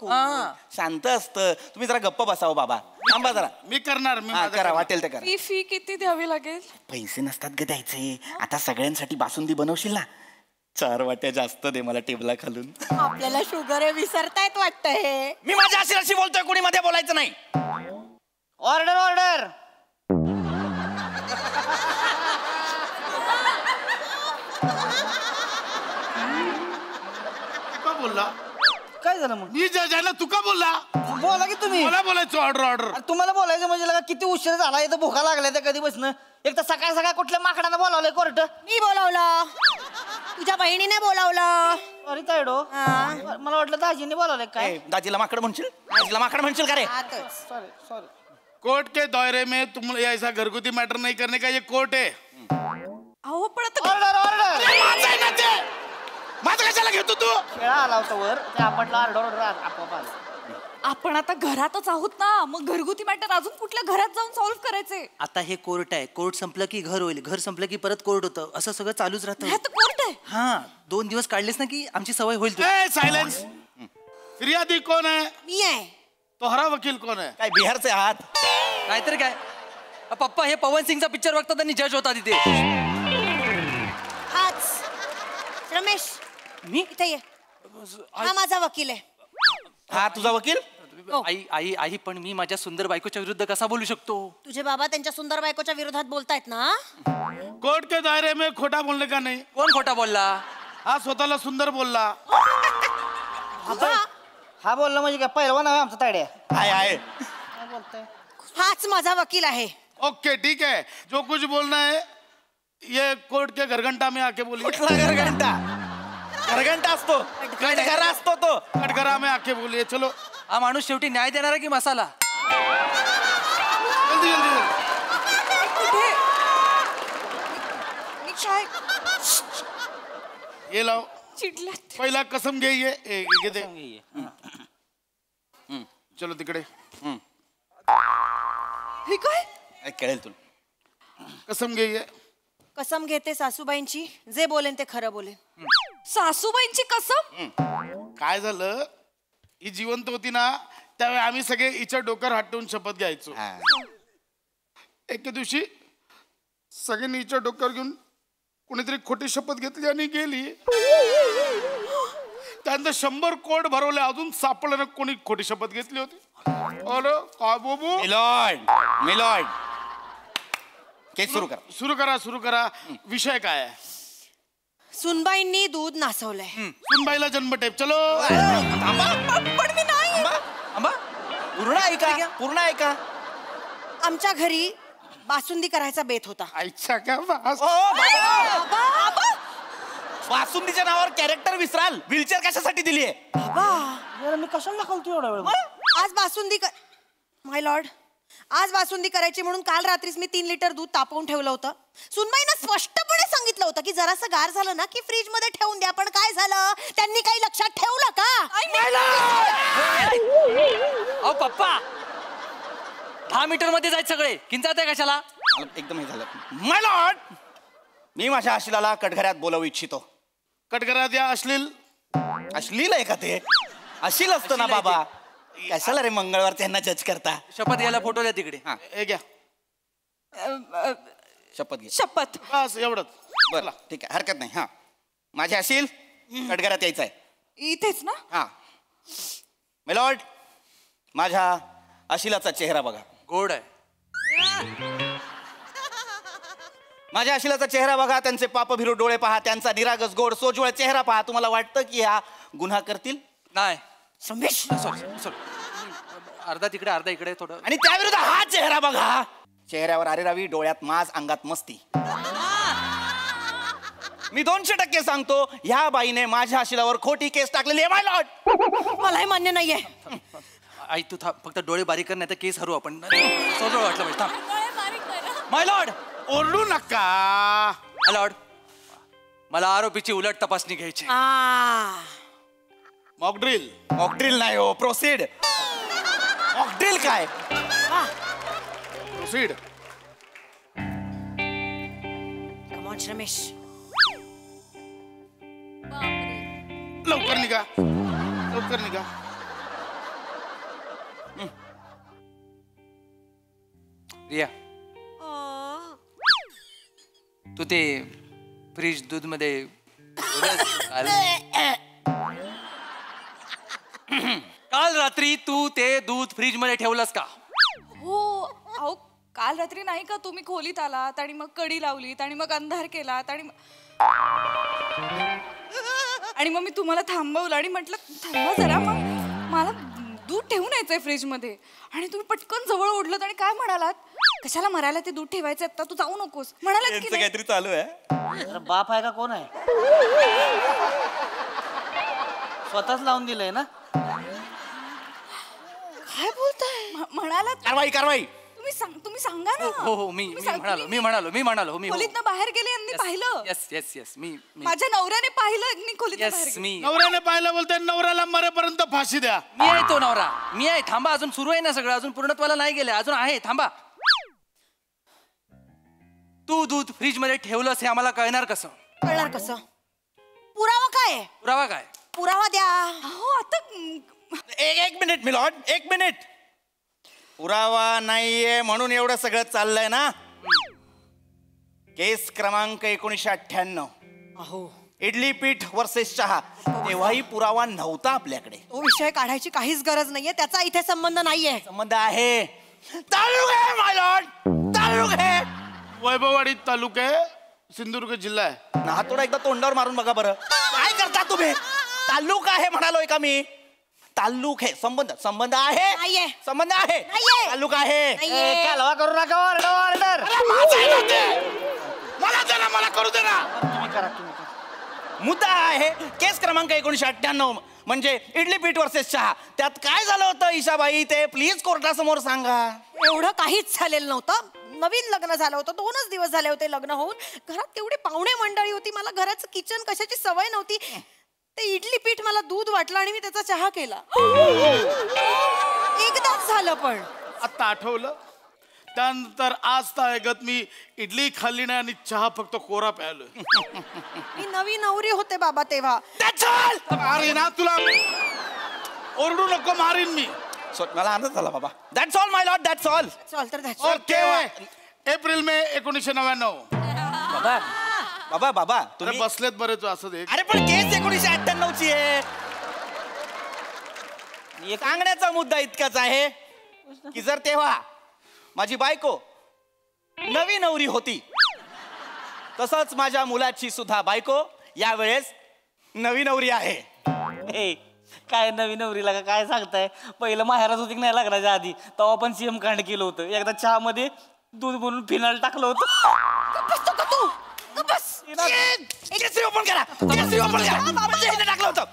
शांत असतं. तुम्ही जरा गप्प बसावं बाबा. थांबा जरा. मी करणार. करा, वाटेल ते करा. फी किती द्यावी लागेल? पैसे नसतात ग द्यायचे. आता सगळ्यांसाठी बासुंदी बनवशील ना, 4 वाट्या जास्त दे मला टेबला खालून. आपल्याला शुगर विसरतायत वाटतं हे. मी माझ्या अशी बोलतोय, कोणी मध्ये बोलायचं नाही. Order order. का बोलला? काय झालं मग? मी जज आहे ना, तू का बोलला? बोला की तुम्ही. मला बोलायचं ऑर्डर. तुम्हाला बोलायचं म्हणजे लगा किती उशीर झाला, इथं भुका लागल्या त्या कधी बसणं. एक तर सकाळ सकाळ कुठल्या माकडानं बोलावलंय कोर्ट? मी बोलावलं. तुझ्या बहिणीने बोलावलं. अरे तायडो, मला वाटलं दाजीने बोलावलंय काय. दाजीला माकड म्हणशील? दाजीला माकड म्हणशील का रे? सॉरी. कोर्ट के दौरे में तुम ऐसा घरगुती मॅटर नहीं करने का, ये कोर्ट है. अहो पण आता ऑर्डर ऑर्डर. माझं कशाला घेतो तू? खेळा आला होता वर, ते आपण ऑर्डर ऑर्डर आपोआप आलं. आपण आता घरातच आहोत ना, मग घरगुती मॅटर अजून कुठल्या घरात जाऊन सॉल्व्ह करायचे? आता हे कोर्ट आहे. कोर्ट संपलं की घर होईल, घर संपलं की परत कोर्ट होतं. असं सगळं चालूच राहतं. कोर्ट आहे. हा, 2 दिवस काढलेस ना की आमची सवय होईल. सायलेन्स. फिर्यादी कौन है? मी आहे. तोहरा वकील कौन है? काय बिहारचे आहात? नाहीतर काय, पप्पा हे पवन सिंगचा पिक्चर बघतात आणि जज होता तिथे. हाच रमेश, मी इथे ये. हा माझा वकील आहे. हा तुझा वकील? आई आई आई, पण मी माझ्या सुंदर बायकोच्या विरुद्ध कसा बोलू शकतो? तुझे बाबा त्यांच्या सुंदर बायकोच्या विरोधात बोलतायत ना. कोर्ट के दायरे में खोटा बोलने का नहीं. कोण खोटा बोलला? हा स्वतःला सुंदर बोलला. हा बोलला म्हणजे काय पहिलवान आहे आमचा तायड्या? आहे. हाच माझा वकील आहे. ओके ठीक है, जो कुछ बोलना है ये कोर्ट के घरघंटा में आके बोलिए. कुठला घरघंटा? घरघंटा असतो, कटघरा असतो तो. कटघरा में आके बोलिए. चलो. हा माणूस शेवटी न्याय देणारा की मसाला? जल्दी जल्दी. मी काय ये लाओ. चिडल्यात. पहिला कसम घे. ये दे. चलो तिकडे. हे काय? कळेल तुला. कसम घे. ये कसम घेते सासूबाईंची, जे बोलेन ते खरं बोलेन. सासूबाईंची कसम? काय झालं, ही जिवंत होती ना, त्यावेळी आम्ही सगळे हिच्या डोक्यावर हात ठेवून शपथ घ्यायचो. एके दिवशी सगळ्यांनी हिच्या डोक्यावर घेऊन कोणीतरी खोटी शपथ घेतली आणि गेली. त्यानंतर 100 कोट भरवले, अजून सापडलं ना कोणी खोटी शपथ घेतली होती. अरे काय बाबू. मिलॉर्ड केस सुरू करा. विषय काय आहे? सुनबाईंनी दूध नासवलंय. सुनबाईला जन्मटेप. चलो. पण मी नाही. पूर्ण ऐका. आमच्या घरी बासुंदी करायचा बेत होता. आईच्या का बासुंदीच्या नावावर कॅरेक्टर विसराल. व्हीलचेअर कशासाठी दिली आहे? बाबा मी कशाला दाखवतो एवढा वेळ? आज बासुंदी माय लॉर्ड, आज बासुंदी करायची म्हणून काल रात्रीच मी 3 लिटर दूध तापवून ठेवलं होतं. सुनबाईनं स्पष्टपणे सांगितलं होतं की जरासं गार झालं ना की फ्रीज मध्ये ठेवून द्या. पण काय झालं, त्यांनी काही लक्षात ठेवलं का? अहो पप्पा, 10 मीटर मध्ये जायचं सगळे, किंचाळताय कशाला? एकदम हे झालं. माय लॉर्ड, मी माझ्या आशिलाला कटघऱ्यात बोलवू इच्छितो. कटघऱ्यात या अश्लील आहे का ते? अशील असतं ना बाबा. कशाला रे मंगळवार त्यांना जज करता? शपथ घ्यायला फोटो द्या तिकडे. हे घ्या. शपथ घे. शपथ. बस एवढंच. बरं ठीक आहे, हरकत नाही. हा माझे असील कटघऱ्यात यायचं आहे. इथेच ना? हा मिलॉर्ड, माझ्या अशिलाचा चेहरा बघा. गोड आहे. माझ्या अशिलाचा चेहरा बघा. त्यांचे पापभिरू डोळे पहा. त्यांचा निरागस गोड सोज्वळ चेहरा पहा. तुम्हाला वाटतं की हा गुन्हा करतील? नाही. संदेश सॉरी. अर्धा तिकडे अर्धा इकडे थोडं. आणि त्याविरुद्ध हा चेहरा बघा. चेहऱ्यावर आरेरावी, डोळ्यात माज, अंगात मस्ती. मी 200% सांगतो, ह्या बाईने माझ्या शिलावर खोटी केस टाकलेली आहे माय लॉर्ड. मलाही मान्य नाहीये. आई तू थांब, फक्त डोळे बारीक कर, नाही तर केस हरू आपण. सोजवळ वाटलं पाहिजे. थांब माय लॉर्ड. ओरडू नका. माय लॉर्ड, मला आरोपीची उलट तपासणी घ्यायची. मॉकड्रिल. मॉकड्रिल नाही हो, प्रोसीड. मॉकड्रिल काय? प्रोसीड. रमेश लवकर निघा, लवकर निघा. रिया, तू ते फ्रीज दूध मध्ये काल रात्री तू ते दूध फ्रीज मध्ये ठेवलंस का? हो अहो काल रात्री नाही का तुम्ही खोलीत आलात आणि मग कडी लावलीत आणि मग अंधार केलात आणि मग मी तुम्हाला थांबवलं आणि म्हटलं थांबा जरा, मग मला दूध ठेवून यायचंय फ्रीज मध्ये आणि तुम्ही पटकन जवळ ओढलत आणि काय म्हणालात, कशाला मरायला ते दूध ठेवायचं आता, तू जाऊ नकोस म्हणालात की नाही? काहीतरी चालू आहे. बाप आहे का कोण आहे? स्वतःच लावून दिलंय ना. काय बोलताय? म्हणालात कारवाई कारवाई. तुम्ही सांगा ना. हो हो मी म्हणालो खोलीतनं बाहेर गेले यांनी पाहिलं. येस येस मी माझ्या नवऱ्याने पाहिलं मी खोलीत बाहेर येस मी नवऱ्याने पाहिलं बोलते, नवऱ्याला मरेपर्यंत फाशी द्या. मी आहे तो नवरा, मी आहे. थांबा, अजून सुरू आहे ना सगळं, अजून पूर्णत्वाला नाही गेलं, अजून आहे. थांबा. तू दूध फ्रीज मध्ये ठेवलंस हे आम्हाला कळणार कसं? कळणार कसं? पुरावा काय? पुरावा काय? पुरावा द्या. हो आता एक मिनिट मिलॉर्ड, एक मिनिट. पुरावा नाहीये म्हणून एवढं सगळं चाललंय ना. केस क्रमांक 1998. अहो इडली पीठ वर्सेस चहा, तेव्हाही पुरावा नव्हता आपल्याकडे. तो विषय काढायची काहीच गरज नाहीये, त्याचा इथे संबंध नाहीये. संबंध आहे. तालुक आहे माय लॉर्ड, तालुक आहे. वैभववाडी तालुका सिंधुदुर्ग जिल्हा आहे. नाहतोडा एकदा तोंडावर मारून बघा बरं. काय करता तुम्ही? तालुका आहे म्हणालोय का मी? तालुक आहे. संबंध आहे. संबंध आहे. तालुक आहे. कालवा करू नका. ऑर्डर मला दे ना, मला करू दे ना. तुम्ही करा. मुद्दा आहे केस क्रमांक 1998 म्हणजे इडली पीठ वर्सेस चहा. त्यात काय झालं होतं ईशाबाई, ते प्लीज कोर्टासमोर सांगा. एवढं काहीच झालेलं नव्हतं. नवीन लग्न झालं होतं, 2च दिवस झाले होते लग्न होऊन. घरात तेवढी पाहुणे मंडळी होती, मला घराचं किचन कशाची सवय नव्हती. ते इडली पीठ मला दूध वाटलं आणि मी त्याचा चहा केला. एकदाच झालं पण. आता आठवलं. त्यानंतर आज तागत मी इडली खाल्ली नाही आणि चहा फक्त कोरा प्यायलोय. मी नवी नवरी होते बाबा तेव्हा. अरे ना तुला ओरडू नको, मारीन मी. मला आनंद झाला बाबा. That's all my Lord, that's all. चल तर ओके. April May 1999. बाबा बाबा बाबा तुम्ही बसलेत बरेच असं दे. अरे पण केस 1998ची आहे. सांगण्याचा मुद्दा इतकाच आहे की जर तेव्हा माझी बायको नवी नवरी होती, तसंच माझ्या मुलाची सुद्धा बायको यावेळेस नवी नवरी आहे. काय नवीन नवरीला का काय सांगताय? पहिलं माहेरात होती की नाही लग्नाच्या आधी, तेव्हा पण सीएम कांड केलं होतं. एकदा चहा मध्ये दूध बनवून फिनाल टाकलं होतं. केसरी ओपन करा, केसरी ओपन करा. टाकलं होतं.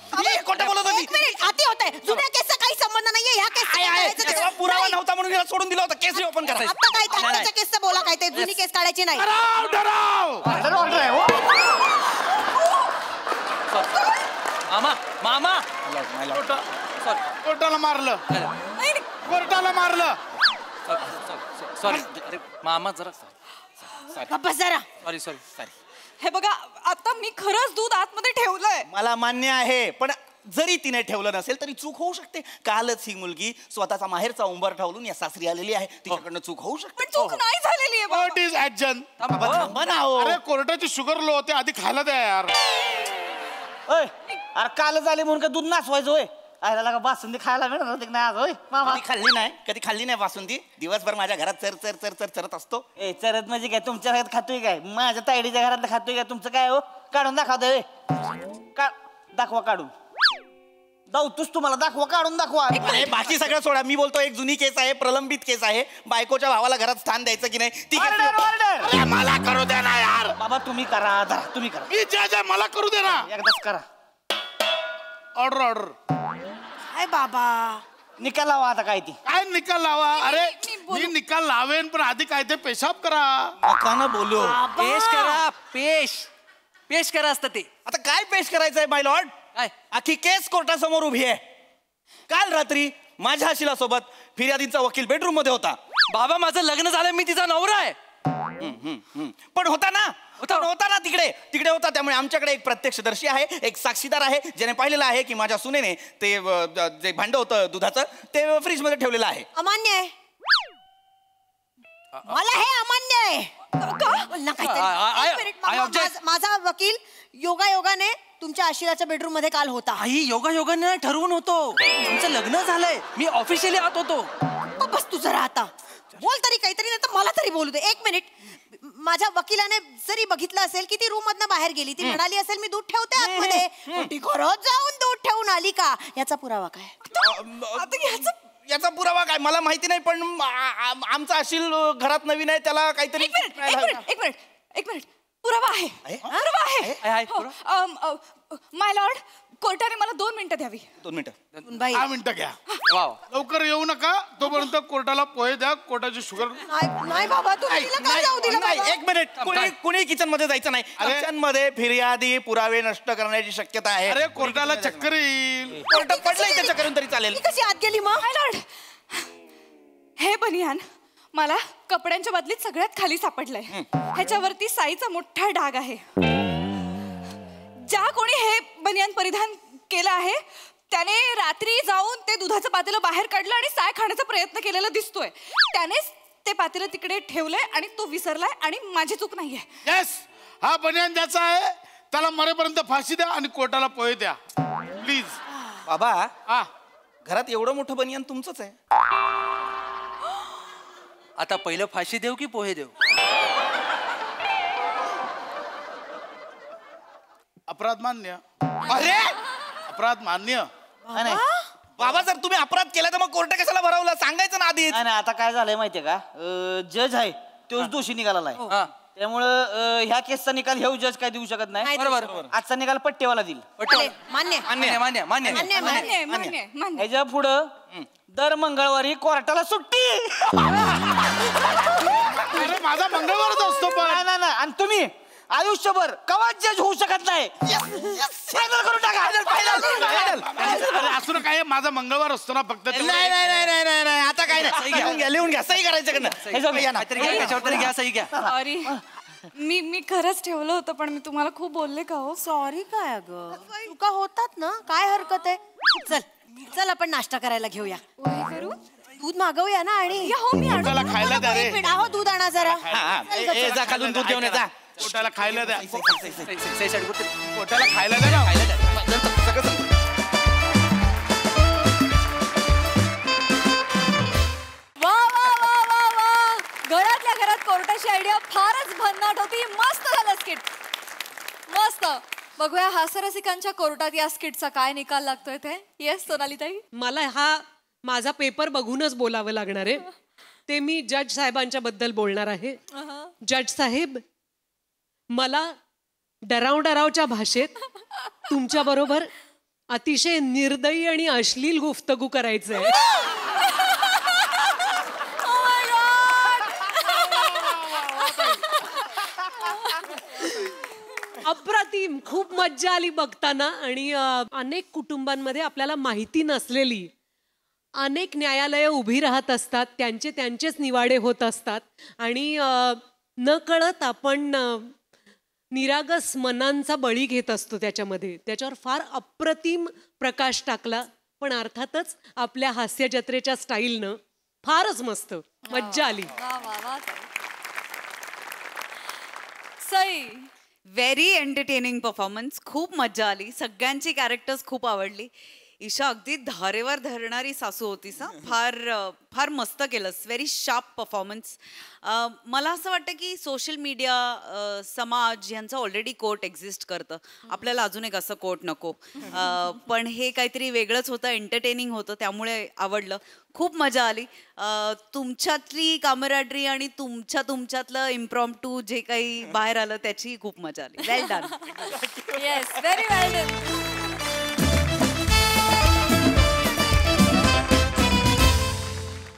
खोटं बोलत होती. आती होतंय. जुन्या केसचा काही संबंध नाहीये ह्या केस. तेव्हा पुरावा नव्हता म्हणून हिला सोडून दिलं होतं. केसरी ओपन करा. आता काय त्याच्या केसचं बोला, काय ते जुनी केस काढायची नाही. ऑर्डर आहे हो. मामा कोर्टाला मारलं. कोर्टाला मारलं. सॉरी मामा जरा जरा सॉरी. हे बघा आता मी खरंच दूध आतमध्ये ठेवलंय. मला मान्य आहे, पण जरी तिने ठेवलं नसेल तरी चूक होऊ शकते. कालच ही मुलगी स्वतःचा माहेरचा उंबर ठेवून या सासरी आलेली आहे. तिच्याकडनं चूक होऊ शकते. पण चूक नाही झालेली आहे बाबा. Court is adjourned. थांबा ना हो. अरे कोर्टाची शुगर लो होते, आधी खायला द्या यार. अरे काल झाले म्हणून का दूध नाचवायचं होय? आयला बासुंदी खायला मिळणार होती नाही आज होय मामा? कधी खाल्ली नाही बासुंदी. दिवसभर माझ्या घरात चर चर चर चर चरत असतो. चरत म्हणजे काय तुमच्या घरात खातोय काय? माझ्या तायडीच्या घरात खातोय काय? तुमचं काय हो? काढून दाखवतोय. दाखवा काढून. दावतोस तुम्हाला दाखवा, काढून दाखवा. अरे बाकी सगळं सोडा, मी बोलतो एक जुनी केस आहे, प्रलंबित केस आहे. बायकोच्या भावाला घरात स्थान द्यायचं की नाही ती case- अरे मला करू दे ना यार. बाबा तुम्ही करा, जरा तुम्ही करा. मी जे मला करू दे ना. एकदाच करा. ऑर्डर. काय बाबा, निकाल लावा आता. काय ती काय निकाल लावा? अरे मी निकाल लावेन, पण आधी काय ते पेशाब करा. नका ना बोलू. पेश करा, पेश करा असतं ते. आता काय पेश करायचंय माय लॉर्ड? काय? आखी केस कोर्टासमोर उभी आहे. काल रात्री माझ्या हशीला सोबत फिर्यादींचा वकील बेडरूम मध्ये होता. बाबा माझं लग्न झालं, मी तिचा नवरा आहे. पण होता ना तिकडे होता. त्यामुळे आमच्याकडे एक प्रत्यक्षदर्शी आहे, एक साक्षीदार आहे, ज्याने पाहिलेलं आहे की माझ्या सुनेने ते जे भांड होतं दुधाचं ते फ्रीज मध्ये ठेवलेलं आहे. अमान्य आहे. मला हे अमान्य आहे. बोल ना काहीतरी. एक मिनिट, माझा वकील योगायोगाने तुमच्या आशिराच्या बेडरूम मध्ये काल होता. आई योगायोगाने ठरवून होतो. आमचं लग्न झालंय, मी ऑफिशियली आत होतो. बस तू जरा आता बोल तरी काहीतरी, नाही तर मला तरी बोलू दे. एक मिनिट, माझ्या वकिलाने जरी बघितलं असेल की ती रूम मधनं बाहेर गेली, ती म्हणाली असेल मी दूध ठेवते आतमध्ये, पण ती खरंच जाऊन दूध ठेवून आली का? याचा पुरावा काय? याचा पुरावा काय मला माहिती नाही, पण आमचा अशील घरात नवीन आहे, त्याला काहीतरी. एक मिनिट, पुरावा आहे. माय लॉर्ड, कोर्टाने मला 2 मिनिटं द्यावी. 2 मिनिटं. 10 मिनिटं घ्या. लवकर येऊ नका, तोपर्यंत कोर्टाला पोहे द्या. कोर्टाची शुगर. नाही बाबा, तू तिला काय जाऊ दिलं बाबा? एक मिनिट, कुणी किचन मध्ये जायचं नाही. किचन मध्ये फिर्यादी पुरावे नष्ट करण्याची शक्यता आहे. अरे कोर्टाला चक्कर येईल. कोर्ट पडलंय त्याच्या करून तरी चालेल. कशी आत गेली मग? माय लॉर्ड, हे बनियान मला कपड्यांच्या बदलीत सगळ्यात खाली सापडलंय. ह्याच्यावरती साईचा मोठा डाग आहे. ज्या कोणी हे बनियान परिधान केलं आहे त्याने रात्री जाऊन ते दुधाचं पातेलं बाहेर काढलं आणि साय खाण्याचा प्रयत्न केलेला दिसतोय. त्यानेच ते पातेलं तिकडे ठेवलंय आणि तो विसरलाय, आणि माझी चूक नाहीये. येस, हा बनियान द्यायचा आहे. त्याला मरेपर्यंत फाशी द्या आणि कोर्टाला पोहे द्या प्लीज. बाबा घरात एवढं मोठं बनियान तुमचंच आहे. आता पहिलं फाशी देऊ की पोहे देऊ? अपराध मान्य. अरे अपराध मान्य. बाबा जर तुम्ही अपराध केला तर मग कोर्ट कशाला भरवलं? सांगायचं ना आधीच. नाही आता काय झालंय माहितीये का, जज आहे तोच दोषी निघाला आहे. त्यामुळं ह्या केसचा निकाल हे जज काय देऊ शकत नाही. बरोबर. आजचा निकाल पट्टेवाला देईल. ह्याच्या पुढं दर मंगळवारी कोर्टाला सुट्टी. अरे माझा मंगळवारच असतो पण. नाही आणि तुम्ही आयुष्यभर कवाच जज होऊ शकत नाही. फायनल करून टाका. असं काय, माझा मंगळवार असतो ना फक्त. नाही आता काय नाही. लिहून घ्या सही करायचं. सही घ्या. सॉरी, मी खरंच ठेवलं होतं, पण मी तुम्हाला खूप बोलले का हो? सॉरी काय अगं, चुका होतात ना, काय हरकत आहे. चल आपण नाश्ता करायला घेऊया. करू? दूध मागवूया ना. आणि हो मी कोर्टाला खायला द्या रे. आहो दूध आणा जरा. जा खालून दूध घेऊन जा. कोर्टाला खायला द्या. कोर्टाला कोर्टाला खायला द्या ना. वा, घरातल्या घरात कोर्टाची आयडिया फारच भन्नाट होती. मस्त झालं स्किट, मस्त. बघूया हास्यरसिकांच्या कोर्टात या स्किटचा काय निकाल लागतोय ते. येस सोनाली ताई, मला हा माझा पेपर बघूनच बोलावं लागणार आहे. ते मी जज साहेबांच्या बद्दल बोलणार आहे. जज साहेब, मला डरावच्या भाषेत तुमच्या बरोबर अतिशय निर्दयी आणि अश्लील गुफ्तगू करायचंय. अप्रतिम, खूप मज्जा आली बघताना. आणि अनेक कुटुंबांमध्ये आपल्याला माहिती नसलेली अनेक न्यायालयं उभी राहत असतात, त्यांचेच निवाडे होत असतात, आणि नकळत आपण निरागस मनांचा बळी घेत असतो त्याच्यामध्ये. त्याच्यावर फार अप्रतिम प्रकाश टाकला, पण अर्थातच आपल्या हास्य जत्रेच्या स्टाईलनं फारच मस्त मज्जा आली. Sai, very entertaining performance. खूप मज्जा आली. सगळ्यांची कॅरेक्टर्स खूप आवडली. ईशा अगदी धारेवर धरणारी सासू होतीस हा. फार मस्त केलंस. Very sharp performance. मला असं वाटतं की सोशल मीडिया, समाज यांचं ऑलरेडी कोर्ट एक्झिस्ट करतं. आपल्याला अजून एक असं कोर्ट नको. पण हे काहीतरी वेगळंच होतं, एंटरटेनिंग होतं, त्यामुळे आवडलं. खूप मजा आली. तुमच्यातली कामराडरी आणि तुमच्यातलं इम्प्रॉम्प्टू जे काही बाहेर आलं त्याची खूप मजा आली. वेल डन. येस, व्हेरी वेल डन.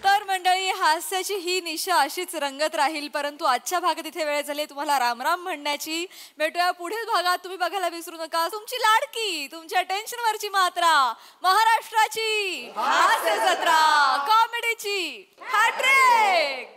तर मंडळी, हास्याची ही निशा अशीच रंगत राहील, परंतु आजच्या भागात इथे वेळ झाली तुम्हाला राम राम म्हणण्याची. भेटूया पुढील भागात. तुम्ही बघायला विसरू नका तुमची लाडकी, तुमच्या टेन्शनवरची मात्रा, महाराष्ट्राची हास्य जत्रा, कॉमेडीची हॅट्रिक.